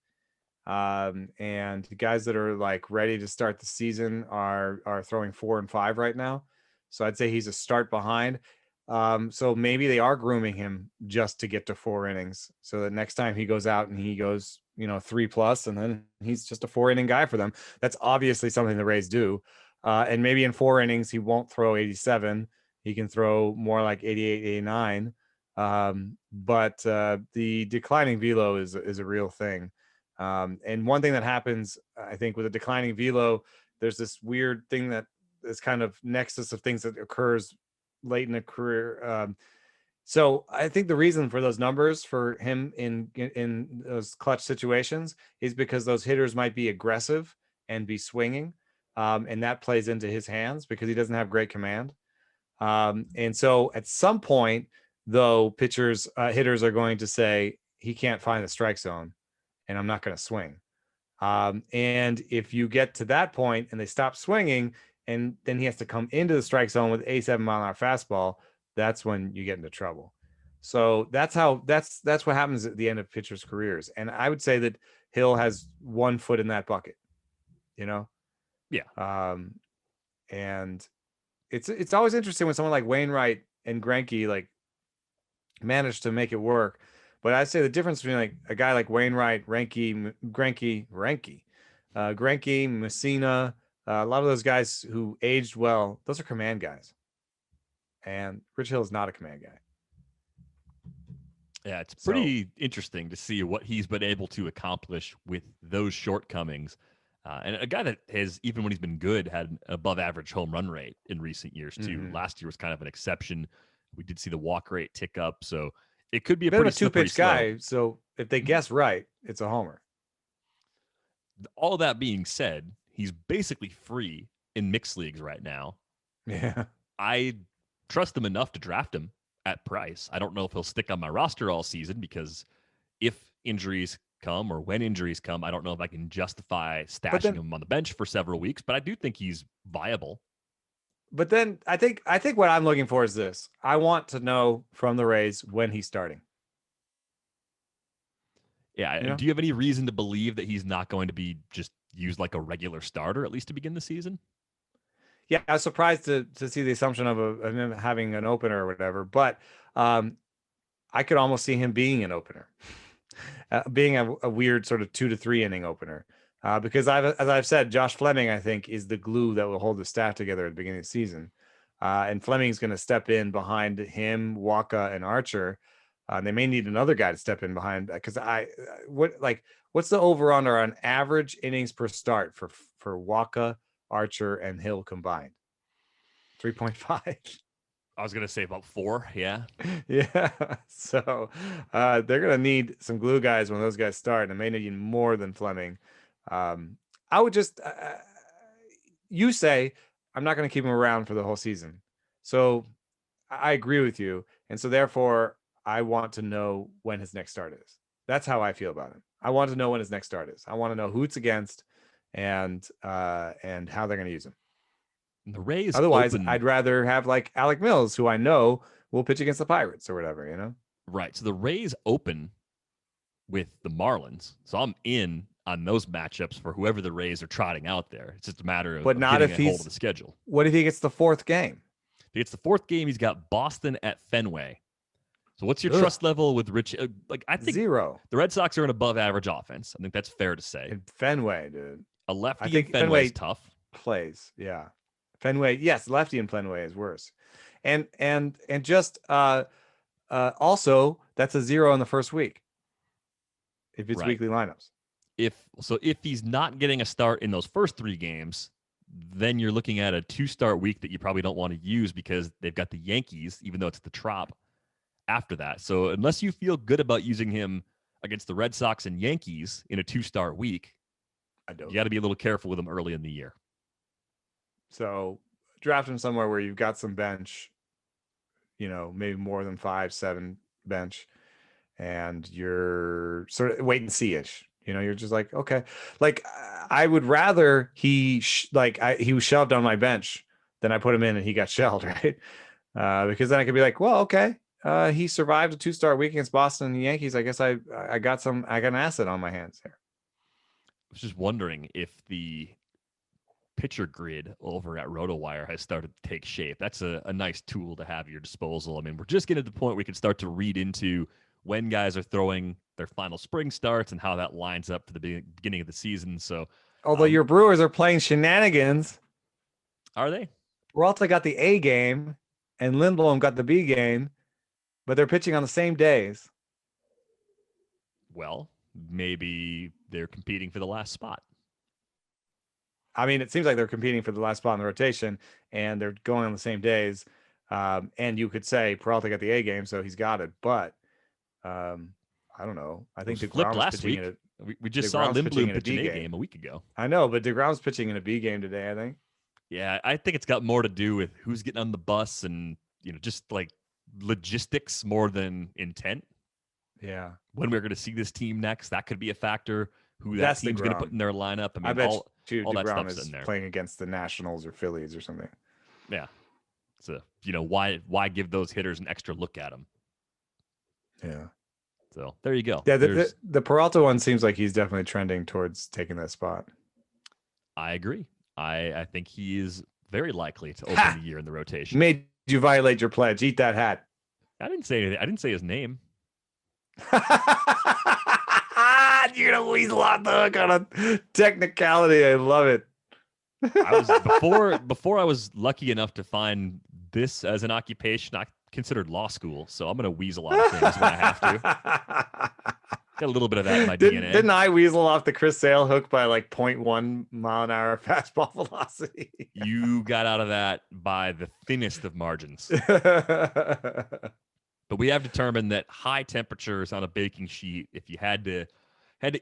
And the guys that are like ready to start the season are throwing 4 and 5 right now. So I'd say he's a start behind. So maybe they are grooming him just to get to 4 innings, so that next time he goes out and he goes, 3+, and then he's just a 4-inning guy for them. That's obviously something the Rays do. And maybe in 4 innings, he won't throw 87. He can throw more like 88, 89. But the declining velo is a real thing. And one thing that happens, I think, with a declining velo, there's this weird thing that is kind of nexus of things that occurs late in a career. So I think the reason for those numbers for him in those clutch situations is because those hitters might be aggressive and be swinging. And that plays into his hands because he doesn't have great command. And so at some point, though, hitters are going to say, he can't find the strike zone, and I'm not going to swing. And if you get to that point and they stop swinging, and then he has to come into the strike zone with 87-mile-an-hour fastball, that's when you get into trouble. So that's what happens at the end of pitchers' careers. And I would say that Hill has 1 foot in that bucket, Yeah. And it's always interesting when someone like Wainwright and Greinke like manage to make it work. But I'd say the difference between like a guy like Wainwright, Greinke, Messina, a lot of those guys who aged well, those are command guys. And Rich Hill is not a command guy. Yeah, it's pretty interesting to see what he's been able to accomplish with those shortcomings. And a guy that has, even when he's been good, had an above average home run rate in recent years too. Mm-hmm. Last year was kind of an exception. We did see the walk rate tick up. So it could be a pretty 2-pitch guy. So if they guess right, it's a homer. All that being said, he's basically free in mixed leagues right now. Yeah. I trust them enough to draft him at price. I don't know if he'll stick on my roster all season, because if injuries come or when injuries come, I don't know if I can justify stashing him on the bench for several weeks, but I do think he's viable. But then I think what I'm looking for is this. I want to know from the Rays when he's starting. Yeah. Do you have any reason to believe that he's not going to be just used like a regular starter, at least to begin the season? Yeah, I was surprised to see the assumption of him having an opener or whatever, but I could almost see him being an opener, being a weird sort of 2 to 3 inning opener. Because as I've said, Josh Fleming, I think, is the glue that will hold the staff together at the beginning of the season. And Fleming's going to step in behind him, Waka, and Archer. They may need another guy to step in behind, because what's the over-under on average innings per start for Waka, Archer, and Hill combined? 3.5. I was going to say about 4. Yeah. Yeah. So they're going to need some glue guys when those guys start, and may need more than Fleming. I would just, you say, I'm not going to keep him around for the whole season. So I agree with you. And so therefore, I want to know when his next start is. That's how I feel about him. I want to know when his next start is. I want to know who it's against and how they're going to use him. The Rays. Otherwise, I'd rather have like Alec Mills, who I know will pitch against the Pirates or whatever, Right. So the Rays open with the Marlins. So I'm in on those matchups for whoever the Rays are trotting out there. It's just a matter of, getting a hold of the schedule. What if he gets the 4th game? If he gets the 4th game, he's got Boston at Fenway. So what's your trust level with Rich? I think 0. The Red Sox are an above average offense. I think that's fair to say. In Fenway, dude. A lefty I in think Fenway is Fenway tough. plays. Yeah. Fenway, yes, lefty in Fenway is worse. And just also that's a 0 in the first week if it's Right. weekly lineups. If he's not getting a start in those first 3 games, then you're looking at a 2-start week that you probably don't want to use because they've got the Yankees, even though it's the Trop after that. So unless you feel good about using him against the Red Sox and Yankees in a 2-start week, I don't. you got to be a little careful with him early in the year. So draft him somewhere where you've got some bench, maybe more than 5, 7 bench, and you're sort of wait and see ish. You're just like, okay, like I would rather he was shoved on my bench than I put him in and he got shelled, right? Because then I could be like, well, okay, he survived a 2-start week against Boston and the Yankees. I guess I got an asset on my hands here. I was just wondering if the pitcher grid over at RotoWire has started to take shape. That's a nice tool to have at your disposal. I mean, we're just getting to the point we can start to read into when guys are throwing their final spring starts and how that lines up for the beginning of the season. So, Although your Brewers are playing shenanigans. Are they? Peralta got the A game and Lindblom got the B game, but they're pitching on the same days. Well, maybe they're competing for the last spot. I mean, it seems like they're competing for the last spot in the rotation, and they're going on the same days. And you could say Peralta got the A game, so he's got it. But I don't know. I think flipped DeGrom last week. We just saw Lindblom pitch an A game a week ago. I know, but DeGrom's pitching in a B game today, I think. Yeah, I think it's got more to do with who's getting on the bus and, just like logistics more than intent. Yeah. When we're going to see this team next, that could be a factor. Who that team's going to put in their lineup. I mean, bet all that DeGrom stuff's is in there. playing against the Nationals or Phillies or something. Yeah. So, why give those hitters an extra look at them? Yeah. So there you go. Yeah, the Peralta one seems like he's definitely trending towards taking that spot. I agree. I think he is very likely to open the year in the rotation. Made you violate your pledge. Eat that hat. I didn't say anything. I didn't say his name. You're gonna weasel out the hook on a technicality. I love it. I was before I was lucky enough to find this as an occupation. I considered law school, so I'm gonna weasel out of things when I have to. Got a little bit of that in my DNA. Didn't I weasel off the Chris Sale hook by like 0.1 mile an hour fastball velocity? You got out of that by the thinnest of margins. But we have determined that high temperatures on a baking sheet, if you had to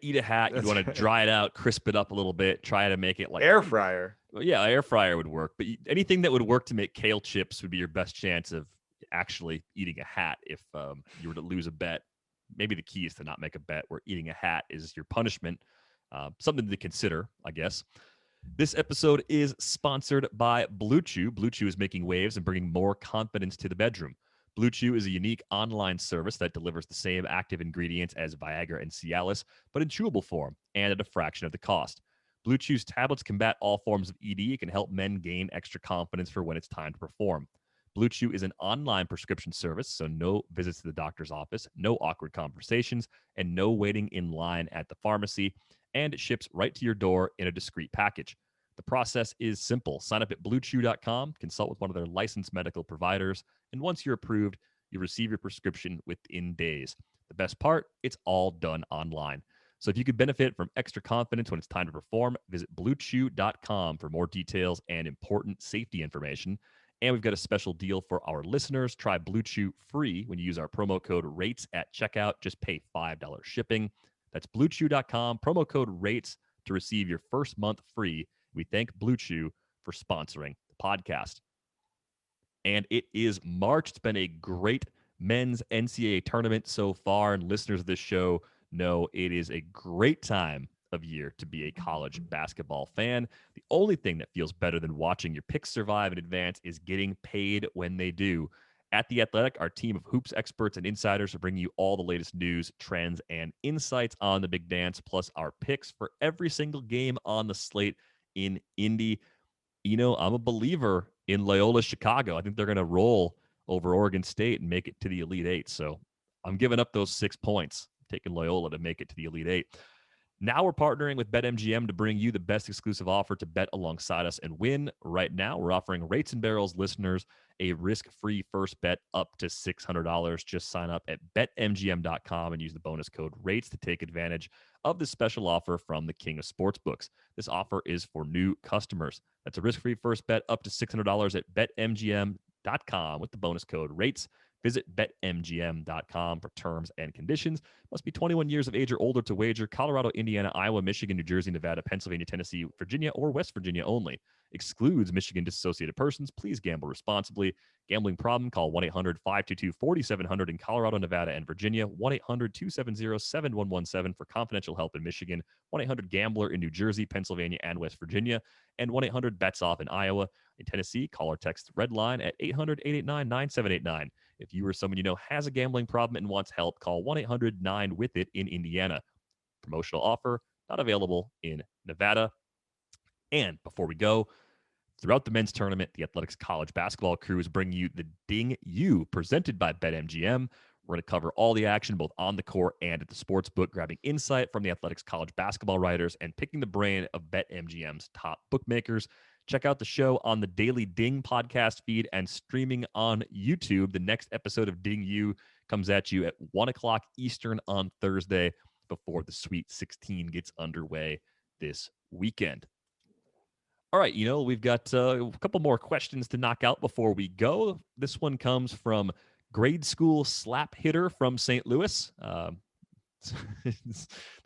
eat a hat, you'd want to dry it out, crisp it up a little bit, try to make it like air fryer. Well, yeah, air fryer would work. But anything that would work to make kale chips would be your best chance of actually eating a hat if you were to lose a bet. Maybe the key is to not make a bet where eating a hat is your punishment. Something to consider, I guess. This episode is sponsored by Blue Chew. Blue Chew is making waves and bringing more confidence to the bedroom. Blue Chew is a unique online service that delivers the same active ingredients as Viagra and Cialis, but in chewable form and at a fraction of the cost. Blue Chew's tablets combat all forms of ED and can help men gain extra confidence for when it's time to perform. Blue Chew is an online prescription service, so no visits to the doctor's office, no awkward conversations, and no waiting in line at the pharmacy, and it ships right to your door in a discreet package. The process is simple. Sign up at bluechew.com, consult with one of their licensed medical providers, and once you're approved, you receive your prescription within days. The best part, it's all done online. So if you could benefit from extra confidence when it's time to perform, visit bluechew.com for more details and important safety information. And we've got a special deal for our listeners. Try Blue Chew free when you use our promo code RATES at checkout. Just pay $5 shipping. That's bluechew.com, promo code RATES to receive your first month free. We thank Blue Chew for sponsoring the podcast. And it is March. It's been a great men's NCAA tournament so far, and listeners of this show know it is a great time of year to be a college basketball fan. The only thing that feels better than watching your picks survive in advance is getting paid when they do. At The Athletic, our team of hoops experts and insiders are bringing you all the latest news, trends, and insights on the big dance, plus our picks for every single game on the slate in Indy. I'm a believer in Loyola Chicago. I think they're going to roll over Oregon State and make it to the Elite Eight. So I'm giving up those 6 points, taking Loyola to make it to the Elite Eight. Now we're partnering with BetMGM to bring you the best exclusive offer to bet alongside us and win. Right now, we're offering Rates and Barrels listeners a risk-free first bet up to $600. Just sign up at betmgm.com and use the bonus code RATES to take advantage of this special offer from the King of Sportsbooks. This offer is for new customers. That's a risk-free first bet up to $600 at betmgm.com with the bonus code RATES. Visit betmgm.com for terms and conditions. Must be 21 years of age or older to wager. Colorado, Indiana, Iowa, Michigan, New Jersey, Nevada, Pennsylvania, Tennessee, Virginia, or West Virginia only. Excludes Michigan disassociated persons. Please gamble responsibly. Gambling problem? Call 1-800-522-4700 in Colorado, Nevada, and Virginia. 1-800-270-7117 for confidential help in Michigan. 1-800-GAMBLER in New Jersey, Pennsylvania, and West Virginia. And 1-800-BETS-OFF in Iowa. In Tennessee, call or text Red Line at 800-889-9789. If you or someone you know has a gambling problem and wants help, call 1-800-9-WITH-IT in Indiana. Promotional offer not available in Nevada. And before we go, throughout the men's tournament, the Athletics College Basketball Crew is bringing you the Ding U, presented by BetMGM. We're going to cover all the action, both on the court and at the sports book, grabbing insight from the Athletics College basketball writers and picking the brain of BetMGM's top bookmakers. Check out the show on the Daily Ding podcast feed and streaming on YouTube. The next episode of Ding U comes at you at 1 o'clock Eastern on Thursday before the Sweet 16 gets underway this weekend. All right, we've got a couple more questions to knock out before we go. This one comes from grade school slap hitter from St. Louis. The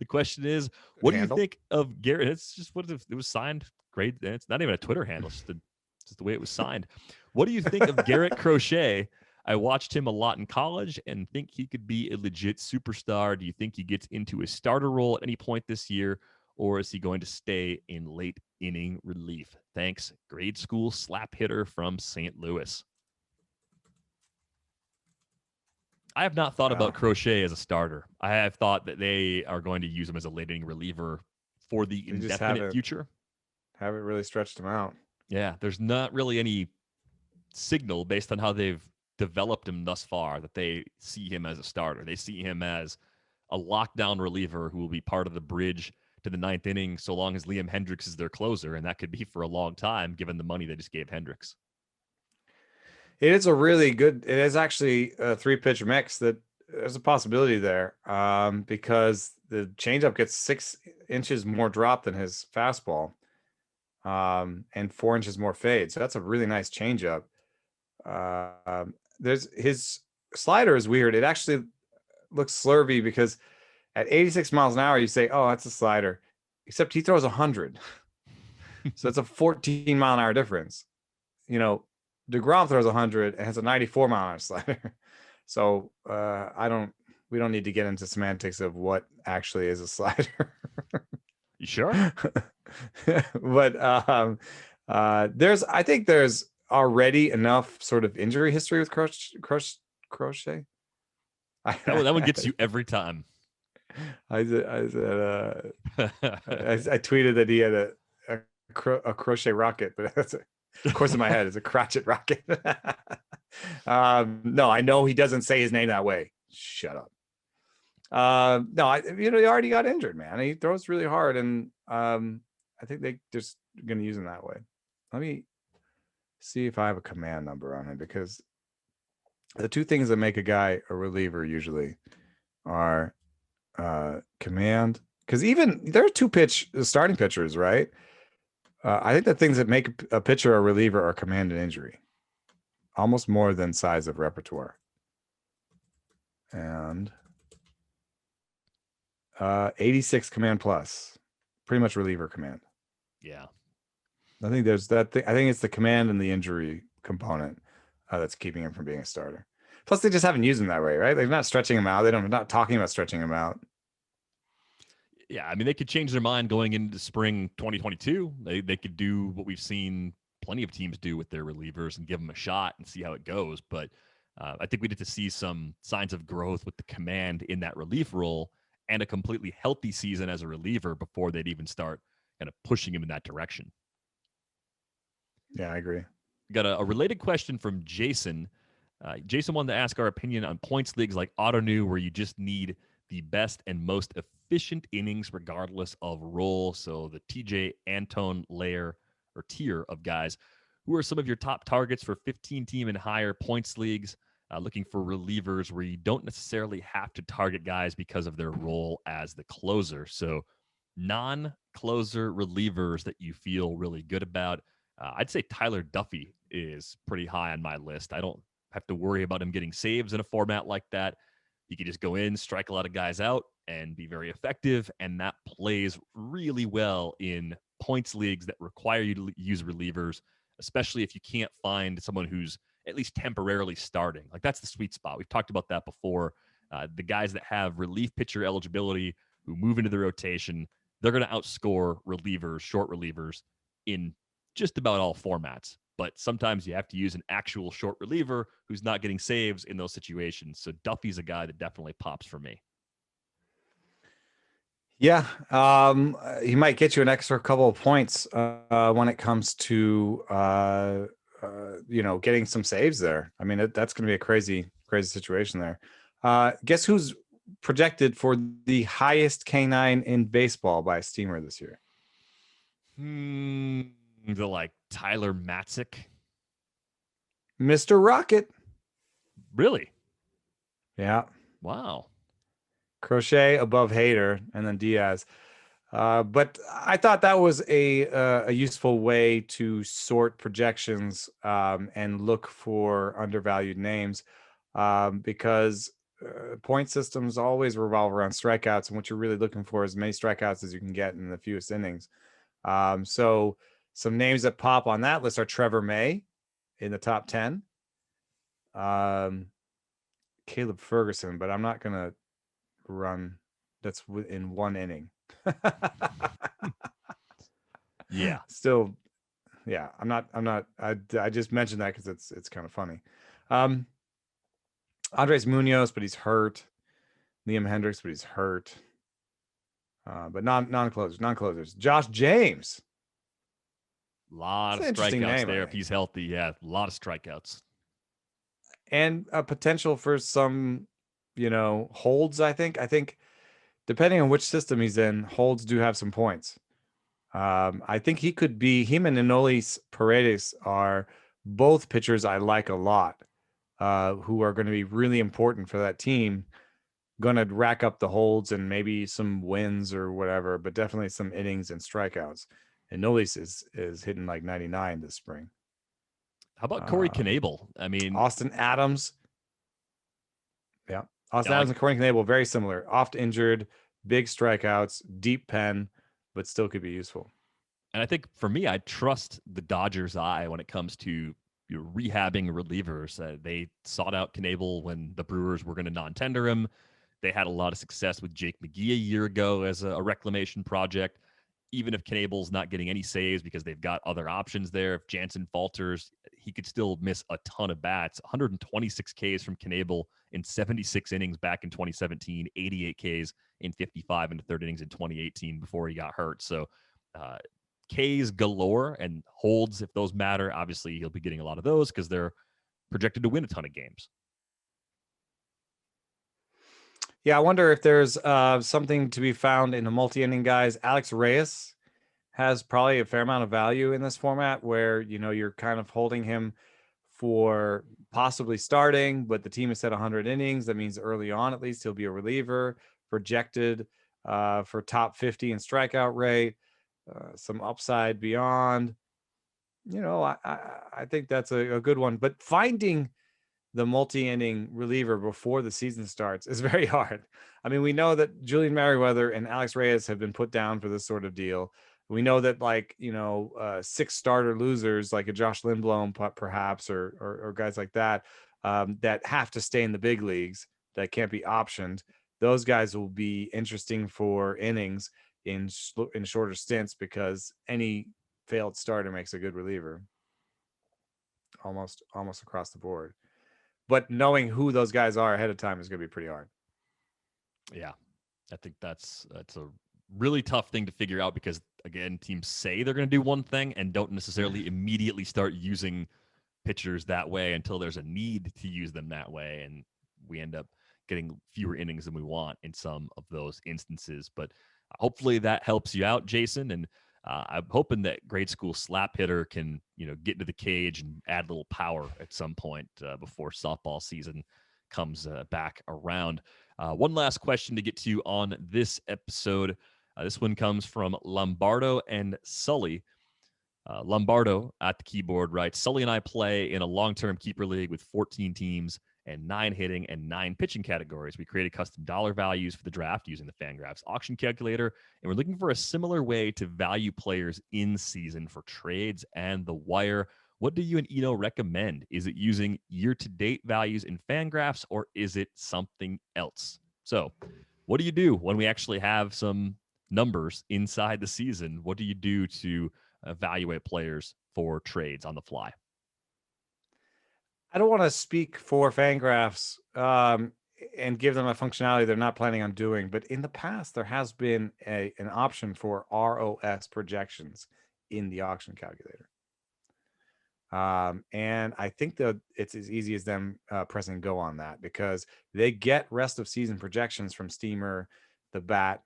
question is, what do you think of Garrett? It's just what it was signed. Great. It's not even a Twitter handle. It's just the way it was signed. What do you think of Garrett Crochet? I watched him a lot in college and think he could be a legit superstar. Do you think he gets into a starter role at any point this year, or is he going to stay in late inning relief? Thanks, grade school slap hitter from St. Louis. I have not thought about Crochet as a starter. I have thought that they are going to use him as a late inning reliever for the indefinite future. Haven't really stretched him out. Yeah, there's not really any signal based on how they've developed him thus far that they see him as a starter. They see him as a lockdown reliever who will be part of the bridge to the ninth inning so long as Liam Hendricks is their closer, and that could be for a long time given the money they just gave Hendricks. It is a really good, it is actually a 3-pitch mix that there's a possibility there because the changeup gets 6 inches more drop than his fastball and 4 inches more fade. So that's a really nice changeup. There's his slider is weird. It actually looks slurvy because at 86 miles an hour, you say, oh, that's a slider, except he throws 100. So it's a 14 mile an hour difference. DeGrom throws 100 and has a 94 mile an hour slider. So we don't need to get into semantics of what actually is a slider. You sure? But I think there's already enough sort of injury history with Crochet. That one gets you every time. I tweeted that he had a crochet rocket, but that's of course in my head it's a crotchet rocket. No, I know he doesn't say his name that way. Shut up. No, he already got injured, man. He throws really hard, and I think they're just going to use him that way. Let me see if I have a command number on him, because the two things that make a guy a reliever usually are command, because even there are 2-pitch starting pitchers, right? I think the things that make a pitcher a reliever are command and injury, almost more than size of repertoire. And 86 command plus, pretty much reliever command. Yeah, I think there's that thing. I think it's the command and the injury component that's keeping him from being a starter. Plus, they just haven't used him that way, right? They're not stretching him out. They're not talking about stretching him out. Yeah, I mean, they could change their mind going into spring 2022. They could do what we've seen plenty of teams do with their relievers and give them a shot and see how it goes. But I think we need to see some signs of growth with the command in that relief role and a completely healthy season as a reliever before they'd even start kind of pushing him in that direction. Yeah, I agree. Got a related question from Jason. Jason wanted to ask our opinion on points leagues like Auto New, where you just need the best and most efficient innings regardless of role. So the TJ Antone layer or tier of guys, who are some of your top targets for 15-team and higher points leagues, looking for relievers where you don't necessarily have to target guys because of their role as the closer. So non-closer relievers that you feel really good about. I'd say Tyler Duffy is pretty high on my list. I don't have to worry about him getting saves in a format like that. He could just go in, strike a lot of guys out, and be very effective. And that plays really well in points leagues that require you to use relievers, especially if you can't find someone who's at least temporarily starting. Like, that's the sweet spot. We've talked about that before. The guys that have relief pitcher eligibility, who move into the rotation, they're going to outscore relievers, short relievers, in just about all formats. But sometimes you have to use an actual short reliever who's not getting saves in those situations. So Duffy's a guy that definitely pops for me. Yeah, he might get you an extra couple of points when it comes to getting some saves there. I mean, that's going to be a crazy situation there. Guess who's projected for the highest K9 in baseball by a steamer this year? The like Tyler Matzik. Mr. Rocket. Really? Yeah. Wow. Crochet above Hader, and then Diaz. But I thought that was a useful way to sort projections and look for undervalued names because point systems always revolve around strikeouts, and what you're really looking for is as many strikeouts as you can get in the fewest innings. So some names that pop on that list are Trevor May in the top 10, Caleb Ferguson, but I'm not going to run that's in one inning. Yeah. Still, yeah, I just mentioned that because it's kind of funny. Andres Munoz, but he's hurt. Liam Hendricks, but he's hurt. But non-closers. Josh James. A lot of strikeouts there if he's healthy. Yeah, a lot of strikeouts. And a potential for some, holds, I think. I think depending on which system he's in, holds do have some points. I think him and Enolis Paredes are both pitchers I like a lot, who are going to be really important for that team. Going to rack up the holds and maybe some wins or whatever, but definitely some innings and strikeouts. And Enolis is hitting like 99 this spring. How about Corey Knebel? I mean, Austin Adams. Yeah. Austin Adams and Corey Knebel, very similar. Oft injured, big strikeouts, deep pen, but still could be useful. And I think for me, I trust the Dodgers' eye when it comes to rehabbing relievers. They sought out Knebel when the Brewers were going to non-tender him. They had a lot of success with Jake McGee a year ago as a reclamation project. Even if Knebel's not getting any saves because they've got other options there, if Jansen falters, he could still miss a ton of bats. 126 Ks from Knebel in 76 innings back in 2017, 88 Ks in 55 in the third innings in 2018 before he got hurt. So Ks galore, and holds, if those matter. Obviously, he'll be getting a lot of those because they're projected to win a ton of games. Yeah, I wonder if there's something to be found in the multi-inning guys. Alex Reyes has probably a fair amount of value in this format where, you're kind of holding him for possibly starting, but the team has said 100 innings. That means early on, at least, he'll be a reliever, projected for top 50 in strikeout rate, some upside beyond. I think that's a good one. But finding the multi-inning reliever before the season starts is very hard. I mean, we know that Julian Merriweather and Alex Reyes have been put down for this sort of deal. We know that 6 starter losers like a Josh Lindblom perhaps, or guys like that, that have to stay in the big leagues that can't be optioned. Those guys will be interesting for innings in shorter stints because any failed starter makes a good reliever almost across the board. But knowing who those guys are ahead of time is going to be pretty hard. Yeah, I think that's a really tough thing to figure out because, again, teams say they're going to do one thing and don't necessarily immediately start using pitchers that way until there's a need to use them that way. And we end up getting fewer innings than we want in some of those instances. But hopefully that helps you out, Jason. And I'm hoping that grade school slap hitter can, get into the cage and add a little power at some point before softball season comes back around. One last question to get to on this episode. This one comes from Lombardo and Sully. Lombardo at the keyboard writes, Sully and I play in a long-term keeper league with 14 teams and 9 hitting and 9 pitching categories. We created custom dollar values for the draft using the Fangraphs auction calculator, and we're looking for a similar way to value players in season for trades and the wire. What do you and Eno recommend? Is it using year-to-date values in Fangraphs, or is it something else? So what do you do when we actually have some numbers inside the season? What do you do to evaluate players for trades on the fly? I don't want to speak for Fangraphs and give them a functionality they're not planning on doing, but in the past, there has been an option for ROS projections in the auction calculator. And I think that it's as easy as them pressing go on that, because they get rest of season projections from Steamer, the Bat.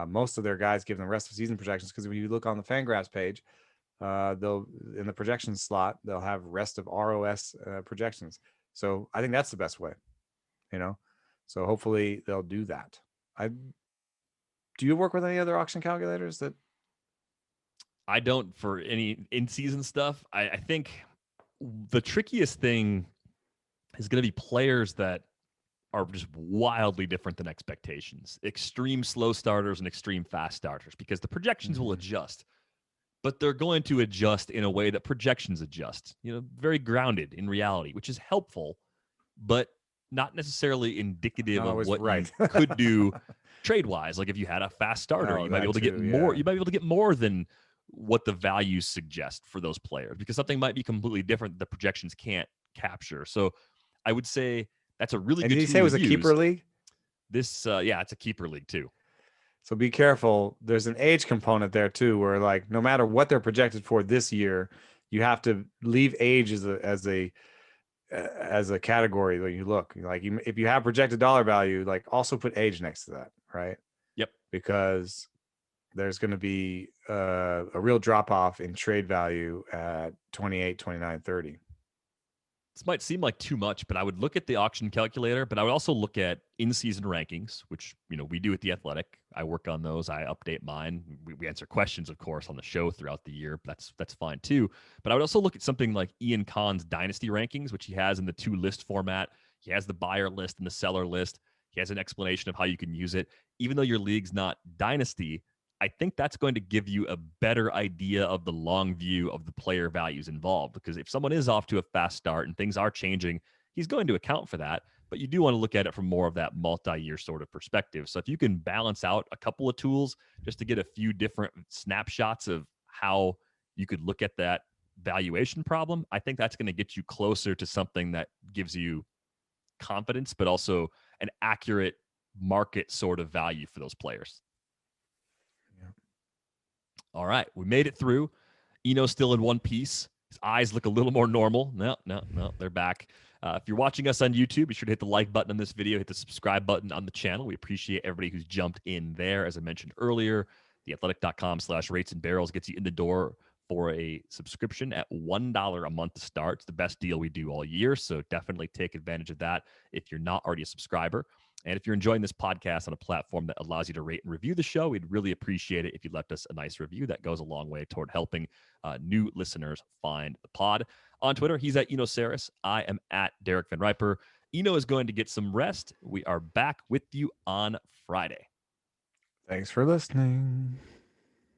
Most of their guys give them rest of season projections, because when you look on the Fangraphs page, they'll, in the projections slot, they'll have rest of ROS projections. So I think that's the best way, so hopefully they'll do that. Do you work with any other auction calculators that? I don't for any in-season stuff. I think the trickiest thing is going to be players that are just wildly different than expectations. Extreme slow starters and extreme fast starters, because the projections will adjust, but they're going to adjust in a way that projections adjust, very grounded in reality, which is helpful, but not necessarily indicative of what you could do trade-wise. Like if you had a fast starter, you might be able to get more. You might be able to get more than what the values suggest for those players, because something might be completely different that the projections can't capture. So I would say that's a really good tool. Did you say it was a keeper league? This, it's a keeper league too. So be careful. There's an age component there too, where like no matter what they're projected for this year, you have to leave age as a category when you look. Like if you have projected dollar value, like also put age next to that, right? Yep. Because there's going to be a real drop off in trade value at 28, 29, 30. This might seem like too much, but I would look at the auction calculator, but I would also look at in-season rankings, which, we do at The Athletic. I work on those. I update mine. We answer questions, of course, on the show throughout the year. That's fine too. But I would also look at something like Ian Kahn's Dynasty rankings, which he has in the 2-list format. He has the buyer list and the seller list. He has an explanation of how you can use it. Even though your league's not Dynasty, I think that's going to give you a better idea of the long view of the player values involved. Because if someone is off to a fast start and things are changing, he's going to account for that. But you do want to look at it from more of that multi-year sort of perspective. So if you can balance out a couple of tools just to get a few different snapshots of how you could look at that valuation problem, I think that's going to get you closer to something that gives you confidence, but also an accurate market sort of value for those players. All right, we made it through. Eno's still in one piece. His eyes look a little more normal. No, they're back. If you're watching us on YouTube, be sure to hit the like button on this video, hit the subscribe button on the channel. We appreciate everybody who's jumped in there. As I mentioned earlier, theathletic.com/rates and barrels gets you in the door for a subscription at $1 a month to start. It's the best deal we do all year, so definitely take advantage of that if you're not already a subscriber. And if you're enjoying this podcast on a platform that allows you to rate and review the show, we'd really appreciate it if you left us a nice review. That goes a long way toward helping new listeners find the pod. On Twitter, he's at Eno Saris. I am at Derek Van Riper. Eno is going to get some rest. We are back with you on Friday. Thanks for listening.